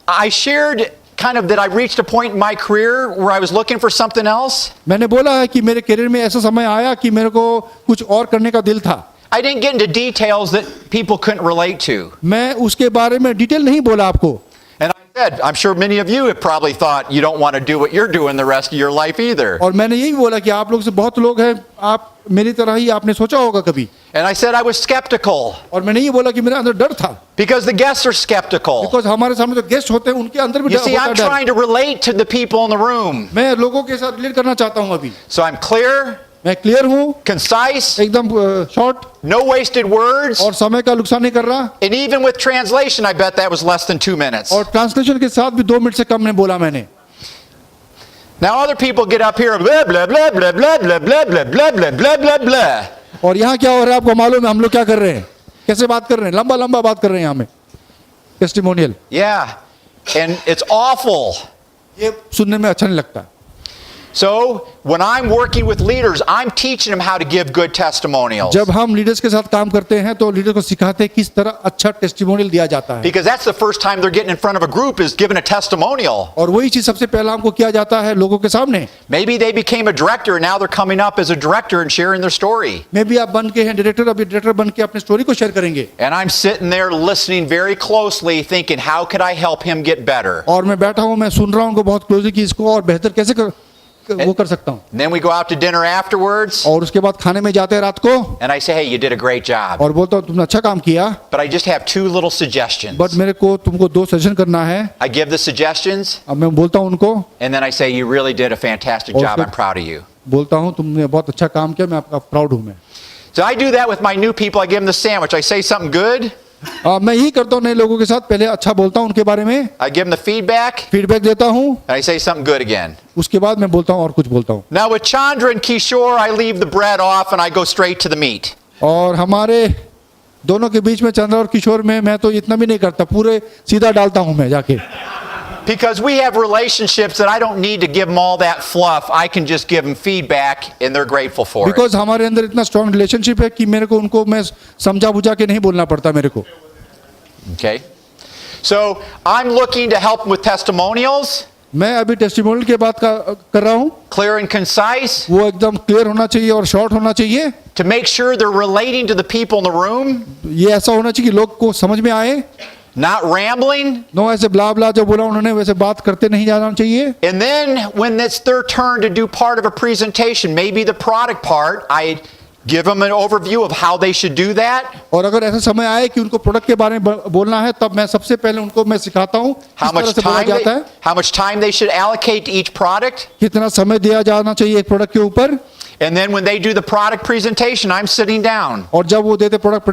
I shared kind of that I reached a point in my career where I was looking for something else. मैंने बोला है कि मेरे करियर में ऐसा समय आया कि मेरे को कुछ और करने का दिल था I didn't get into details that people couldn't relate to. मैं उसके बारे में डिटेल नहीं बोला आपको And I said, I'm sure many of you have probably thought you don't want to do what you're doing the rest of your life either. और मैंने यही बोला कि आप लोग से बहुत लोग हैं आप मेरी तरह ही आपने सोचा होगा कभी And I said I was skeptical और मैंने ये बोला कि मेरे अंदर डर था because the guests are skeptical. Because हमारे सामने जो गेस्ट होते हैं उनके अंदर भी You see, होता I'm है डर trying to relate to the people in the room. मैं लोगों के साथ रिलेट करना चाहता हूँ अभी So I'm clear, मैं क्लियर हूँ concise, एकदम शॉर्ट no wasted words. और समय का नुकसान नहीं कर रहा And even with translation, I bet that was less than 2 minutes. और ट्रांसलेशन के साथ भी 2 मिनट से कम नहीं बोला मैंने Now other people get up here and blah blah blah blah blah blah blah blah blah blah blah blah blah. और यहाँ क्या हो रहा है आपको मालूम है हम लोग क्या कर रहे हैं कैसे बात कर रहे हैं लंबा लंबा बात कर रहे हैं यहाँ में testimonial Yeah, and it's awful. ये सुनने में अच्छा नहीं लगता So when I'm working with leaders, I'm teaching them how to give good testimonials. जब हम लीडर्स के साथ काम करते हैं तो लीडर को सिखाते हैं किस तरह अच्छा टेस्टिमोनियल दिया जाता है Because that's the first time they're getting in front of a group is giving a testimonial. और वही चीज सबसे पहला हमको किया जाता है लोगों के सामने Maybe they became a director and now they're coming up as a director and sharing their story. मे भी आप बन के हैं डायरेक्टर अभी डायरेक्टर बन के अपनी स्टोरी को शेयर करेंगे And I'm sitting there listening very closely thinking, how could I help him get better? और मैं बैठा हूँ मैं सुन रहा हूँ उनको बहुत क्लोजली कि इसको और बेहतर कैसे वो कर सकता हूँ And then we go out to dinner afterwards और उसके बाद खाने में जाते हैं रात को and I say, hey, you did a great job. और बोलता हूँ तुमने अच्छा काम किया But I just have 2 little suggestions. But मेरे को तुमको 2 सेशन करना है I give the suggestions अब मैं बोलता हूँ उनको and then I say, you really did a fantastic job. I'm proud of you. बोलता हूँ तुमने बहुत अच्छा काम किया मैं आपका प्राउड हूँ मैं So I do that with my new people. I give them the sandwich. I say something good. मैं यही करता हूँ नए लोगों के साथ पहले अच्छा बोलता हूँ उनके बारे में I give them the feedback feedback देता हूँ and I say something good again. उसके बाद मैं बोलता हूँ और कुछ बोलता हूँ Now with Chandra and Kishore, I leave the bread off and I go straight to the meat. और हमारे दोनों के बीच में चंद्र और किशोर में मैं तो इतना भी नहीं करता पूरे सीधा डालता हूँ मैं जाके Because we have relationships that I don't need to give them all that fluff. I can just give them feedback and they're grateful for it. Because हमारे अंदर इतना स्ट्रॉन्ग रिलेशनशिप है कि मेरे को उनको मैं समझा बुझा के नहीं बोलना पड़ता मेरे को Okay? So I'm looking to help them with testimonials, मैं अभी टेस्टिमोनियल के बात कर रहा हूँ clear and concise, वो एकदम क्लियर होना चाहिए और शॉर्ट होना चाहिए to make sure they're relating to the people in the room, ये ऐसा होना चाहिए कि लोग को समझ में आए not rambling. नो ऐसे ब्ला ब्ला जो बोला उन्होंने वैसे बात करते नहीं जाना चाहिए And then when it's their turn to do part of a presentation, maybe the product part, I give them an overview of how they should do that. और अगर ऐसा समय आए कि उनको प्रोडक्ट के बारे में बोलना है तब मैं सबसे पहले उनको मैं सिखाता हूँ How किस तरह much से बोला time जाता they, है how much time they should allocate to each product. कितना समय दिया जाना चाहिए एक प्रोडक्ट के ऊपर And then when they do the product presentation, I'm sitting down और जब वो देते प्रोडक्ट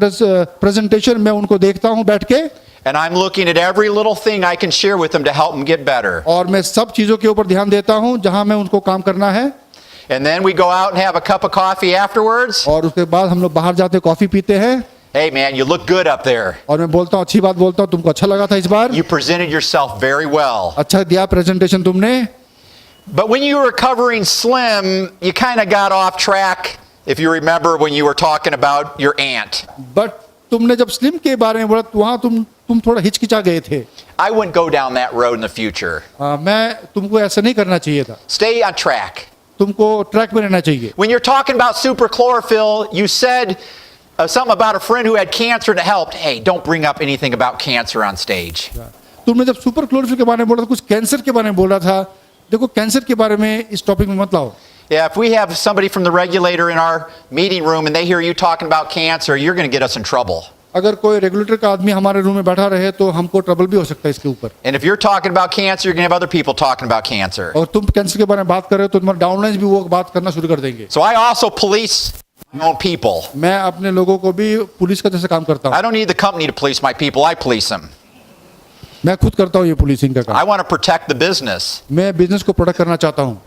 प्रेजेंटेशन मैं उनको देखता हूँ बैठ के and I'm looking at every little thing I can share with them to help them get better. और मैं सब चीज़ों के ऊपर ध्यान देता हूँ जहाँ मैं उनको काम करना है And then we go out and have a cup of coffee afterwards. और उसके बाद हम लोग बाहर जाते कॉफ़ी पीते हैं Hey man, you look good up there. और मैं बोलता हूँ अच्छी बात बोलता हूँ तुमको अच्छा लगा था इस बार You presented yourself very well. अच्छा दिया प्रेजेंटेशन तुमने But when you were covering Slim, you kind of got off track, if you remember when you were talking about your aunt. But तुमने जब स्लिम के बारे में बोला वहाँ तुम थोड़ा हिचकिचा गए थे I wouldn't go down that road in the future. मैं तुमको ऐसा नहीं करना चाहिए था Stay on track. तुमको ट्रैक में रहना चाहिए When you're talking about super chlorophyll, you said something about a friend who had cancer that helped. Hey, don't bring up anything about cancer on stage. तुमने जब सुपर क्लोरोफिल के बारे में बोला था कुछ कैंसर के बारे में बोला था देखो कैंसर के बारे में इस टॉपिक में मत लाओ Yeah, if we have somebody from the regulator in our meeting room and they hear you talking about cancer, you're going to get us in trouble. अगर कोई रेगुलेटर का आदमी हमारे रूम में बैठा रहे तो हमको ट्रबल भी हो सकता है इसके ऊपर And if you're talking about cancer, you're going to have other people talking about cancer. और तुम कैंसर के बारे में बात कर रहे हो तो तुम्हारे डाउनलाइंस भी वो बात करना शुरू कर देंगे So I also police my own people. मैं अपने लोगों को भी पुलिस का जैसे काम करता I हूँ don't need the company to police my people. I police them. मैं खुद करता हूँ ये पुलिसिंग का I काम want to protect the business. मैं बिजनेस को प्रोटेक्ट करना चाहता हूँ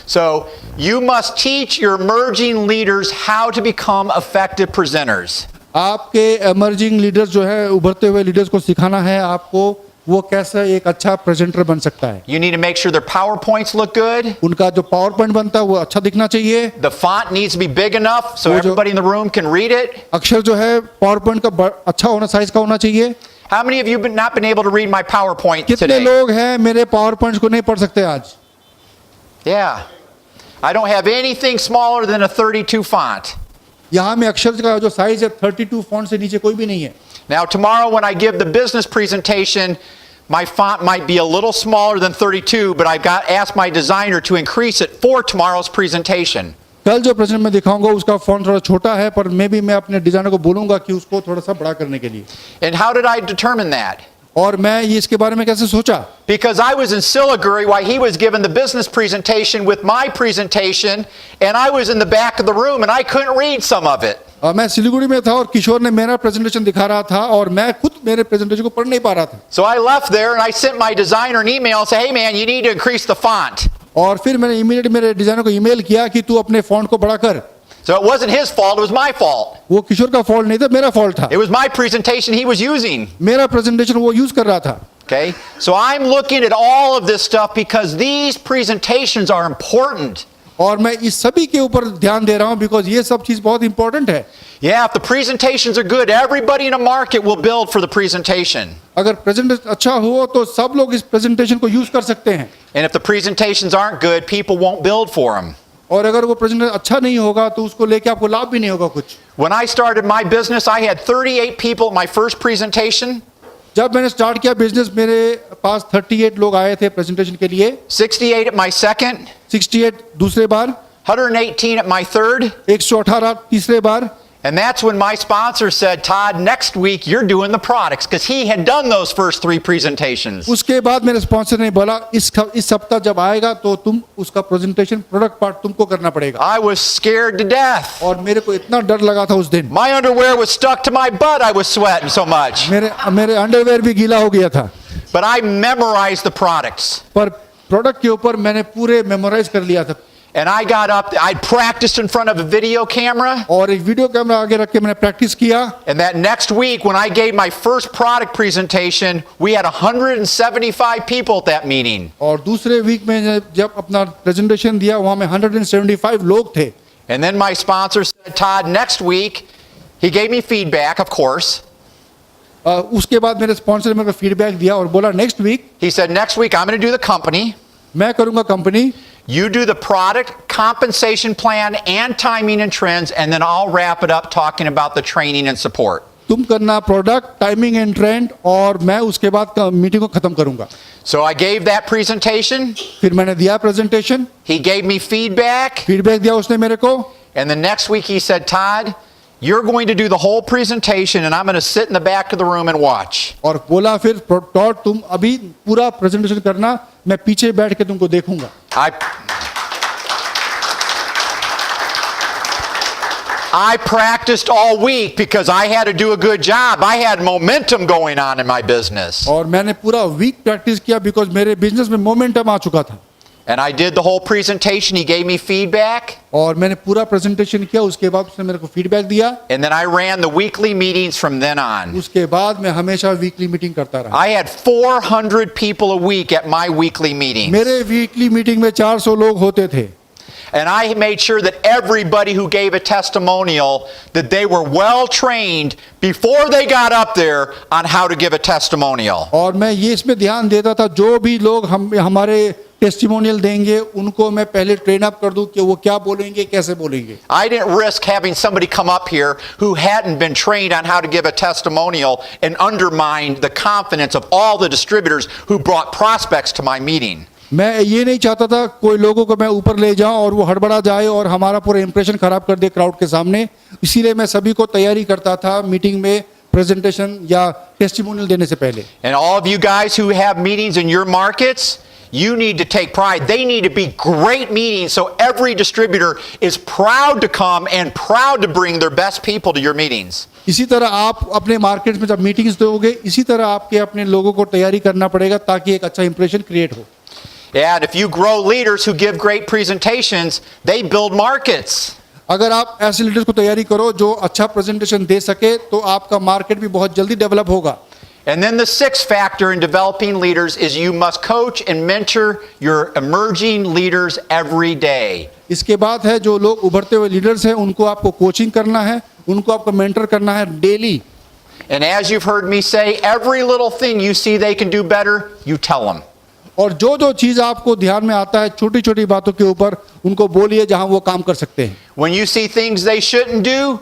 So you must teach your emerging leaders how to become effective presenters. आपके एमर्जिंग लीडर्स जो है उभरते हुए लीडर्स को सिखाना है आपको वो कैसे एक अच्छा प्रेजेंटर बन सकता है You need to make sure their PowerPoints look good. उनका जो पावर पॉइंट बनता है वो अच्छा दिखना चाहिए The font needs to be big enough so वो जो- everybody in the room can read it. अक्षर जो है पावर पॉइंट का अच्छा होना साइज का होना चाहिए How many of you have not been able to read my PowerPoint कितने today? लोग हैं मेरे पावर पॉइंट्स को नहीं पढ़ सकते आज Yeah. I don't have anything smaller than a 32 font. यहाँ में अक्षर का जो साइज है 32 फॉन्ट से नीचे कोई भी नहीं है Now tomorrow when I give the business presentation, my font might be a little smaller than 32, but I've got asked my designer to increase it for tomorrow's presentation. कल जो प्रेजेंट में दिखाऊंगा उसका फॉन्ट थोड़ा छोटा है पर मैं अपने डिजाइनर को बोलूंगा कि उसको थोड़ा सा बड़ा करने के लिए And how did I determine that? और मैं ये इसके बारे में कैसे सोचा Because I was in Siliguri while he was giving the business presentation with my presentation, and I was in the back of the room and I couldn't read some of it. मैं सिलीगुड़ी में था और किशोर ने मेरा presentation दिखा रहा था और मैं खुद मेरे प्रेजेंटेशन को पढ़ नहीं पा रहा था So I left there and I sent my designer an email and said, hey man, you need to increase the font. और फिर मैंने इमीडिएट मेरे डिजाइनर को ईमेल किया कि तू अपने फॉन्ट को बड़ा कर So it wasn't his fault, it was my fault. वो किशोर का फॉल्ट नहीं था मेरा फॉल्ट था It was my presentation he was using. मेरा प्रेजेंटेशन वो यूज कर रहा था Okay? So I'm looking at all of this stuff because these presentations are important. और मैं इस सभी के ऊपर ध्यान दे रहा हूँ बिकॉज ये सब चीज बहुत इंपॉर्टेंट है Yeah, if the presentations are good, everybody in a market will build for the presentation. अगर प्रेजेंटेशन अच्छा हो तो सब लोग इस प्रेजेंटेशन को यूज कर सकते हैं And if the presentations aren't good, people won't build for them. और अगर वो प्रेजेंटेशन अच्छा नहीं होगा तो उसको लेके आपको लाभ भी नहीं होगा कुछ When I started my business, I had 38 people at my first presentation, जब मैंने स्टार्ट किया बिजनेस मेरे पास 38 लोग आए थे प्रेजेंटेशन के लिए 68 at my second, 68 दूसरे बार 118 at my third, 118 तीसरे बार and that's when my sponsor said, Todd, next week you're doing the products, because he had done those first 3 presentations. उसके बाद मेरे स्पॉन्सर ने बोला इस सप्ताह जब आएगा तो तुम उसका प्रेजेंटेशन प्रोडक्ट पार्ट तुमको करना पड़ेगा I was scared to death. और मेरे को इतना डर लगा था उस दिन My underwear was stuck to my butt. I was sweating so much. मेरे अंडरवेयर भी गीला हो गया था But I memorized the products. पर प्रोडक्ट के ऊपर मैंने पूरे मेमोराइज कर लिया था And I got up, I'd practiced in front of a video camera. और एक वीडियो कैमरा आगे रख के मैंने प्रैक्टिस किया And that next week, when I gave my first product presentation, we had 175 people at that meeting. और दूसरे week में जब अपना प्रेजेंटेशन दिया वहां में 175 लोग थे And then my sponsor said, Todd, next week, he gave me feedback, of course. उसके बाद मेरे स्पॉन्सर ने मेरे को फीडबैक दिया और बोला next week He said, next week, I'm going to do the company. मैं करूंगा company You do the product, compensation plan, and timing and trends, and then I'll wrap it up talking about the training and support. तुम करना product timing and trend और मैं उसके बाद meeting को खत्म करूंगा So I gave that presentation. फिर मैंने दिया presentation He gave me feedback. Feedback दिया उसने मेरे को And the next week he said, Todd, you're going to do the whole presentation and I'm going to sit in the back of the room and watch. और बोला फिर Tod तुम अभी पूरा प्रेजेंटेशन करना मैं पीछे बैठ के तुमको देखूंगा I practiced all week because I had to do a good job. I had momentum going on in my business. और मैंने पूरा वीक प्रैक्टिस किया बिकॉज मेरे बिजनेस में मोमेंटम आ चुका था. And I did the whole presentation. He gave me feedback. और मैंने पूरा प्रेजेंटेशन किया. उसके बाद उसने मेरे को फीडबैक दिया. And then I ran the weekly meetings from then on. उसके बाद मैं हमेशा वीकली मीटिंग करता रहा. I had 400 people a week at my weekly meetings. मेरे वीकली मीटिंग में 400 लोग होते थे. And I made sure that everybody who gave a testimonial, that they were well trained before they got up there on how to give a testimonial. और मैं ये इसमें ध्यान देता था जो भी लोग हमारे टेस्टिमोनियल देंगे उनको मैं पहले ट्रेन अप कर दूं कि वो क्या बोलेंगे कैसे बोलेंगे. I didn't risk having somebody come up here who hadn't been trained on how to give a testimonial and undermine the confidence of all the distributors who brought prospects to my meeting. मैं ये नहीं चाहता था कोई लोगों को मैं ऊपर ले जाऊं और वो हड़बड़ा जाए और हमारा पूरा इंप्रेशन खराब कर दे क्राउड के सामने. इसीलिए मैं सभी को तैयारी करता था मीटिंग में प्रेजेंटेशन या टेस्टिमोनियल देने से पहले. And all of you guys who have meetings in your markets, you need to take pride. They need to be great meetings so every distributor is proud to come and proud to bring their best people to your meetings. इसी तरह आप अपने market में जब meetings दोगे इसी तरह आपके अपने लोगों को तैयारी करना पड़ेगा ताकि एक अच्छा इंप्रेशन क्रिएट हो. And if you grow leaders who give great presentations, they build markets. अगर आप ऐसे लीडर्स को तैयारी करो जो अच्छा प्रेजेंटेशन दे सके तो आपका मार्केट भी बहुत जल्दी डेवलप होगा. And then the sixth factor in developing leaders is you must coach and mentor your emerging leaders every day. इसके बाद है जो लोग उभरते हुए लीडर्स हैं उनको आपको कोचिंग करना है, उनको आपको मेंटर करना है daily. And as you've heard me say, every little thing you see they can do better, you tell them. और जो जो चीज आपको ध्यान में आता है छोटी छोटी बातों के ऊपर उनको बोलिए जहां वो काम कर सकते हैं. When you see things they shouldn't do,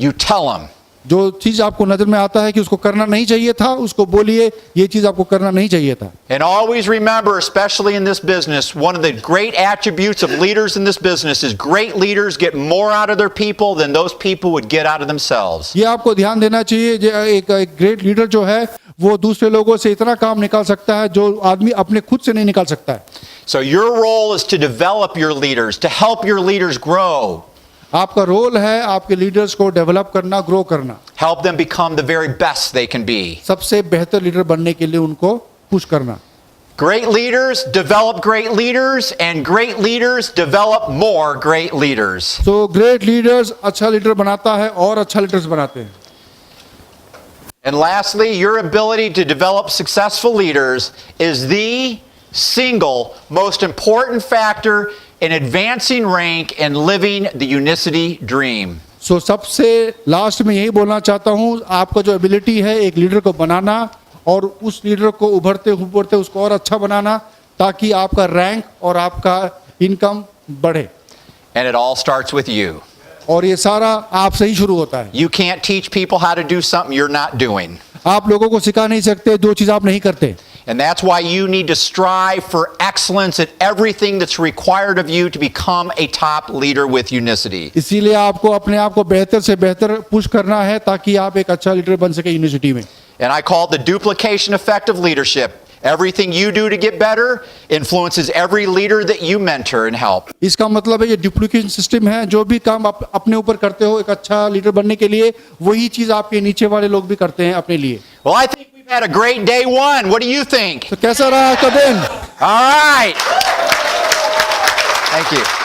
you tell them. जो चीज आपको नजर में आता है कि उसको करना नहीं चाहिए था उसको बोलिए ये चीज आपको करना नहीं चाहिए था. And always remember, especially in this business, one of the great attributes of leaders in this business is great leaders get more out of their people than those people would get out of themselves. ये आपको ध्यान देना चाहिए. एक great leader जो है वो दूसरे लोगों से इतना काम निकाल सकता है जो आदमी अपने खुद से नहीं निकाल सकता है. So your role is to develop your leaders, to help your leaders grow. आपका रोल है आपके लीडर्स को डेवलप करना, ग्रो करना. Help them become the very best they can be. सबसे बेहतर लीडर बनने के लिए उनको पुश करना. Great leaders develop great leaders, and great leaders develop more great leaders. So great leaders अच्छा लीडर बनाता है और अच्छा लीडर्स बनाते हैं. And lastly, your ability to develop successful leaders is the single most important factor in advancing rank and living the Unicity dream. So सबसे last में यही बोलना चाहता हूँ आपका जो एबिलिटी है एक लीडर को बनाना और उस लीडर को उभरते उभरते उसको और अच्छा बनाना ताकि आपका रैंक और आपका इनकम बढ़े. And it all starts with you. और ये सारा आपसे ही शुरू होता है. You can't teach people how to do something you're not doing. आप लोगों को सिखा नहीं सकते जो चीज आप नहीं करते. And that's why you need to strive for excellence at everything that's required of you to become a top leader with Unicity. इसीलिए आपको अपने आप को बेहतर से बेहतर पुश करना है ताकि आप एक अच्छा लीडर बन सके यूनिवर्सिटी में. And I call it the duplication effect of leadership. Everything you do to get better influences every leader that you mentor and help. इसका मतलब है ये डुप्लीकेशन सिस्टम है. जो भी काम आप अपने ऊपर करते हो एक अच्छा लीडर बनने के लिए वही चीज आपके नीचे वाले लोग भी करते हैं अपने लिए. Well, I think we've had a great day one. What do you think? तो कैसा रहा आपका दिन? All right. Thank you.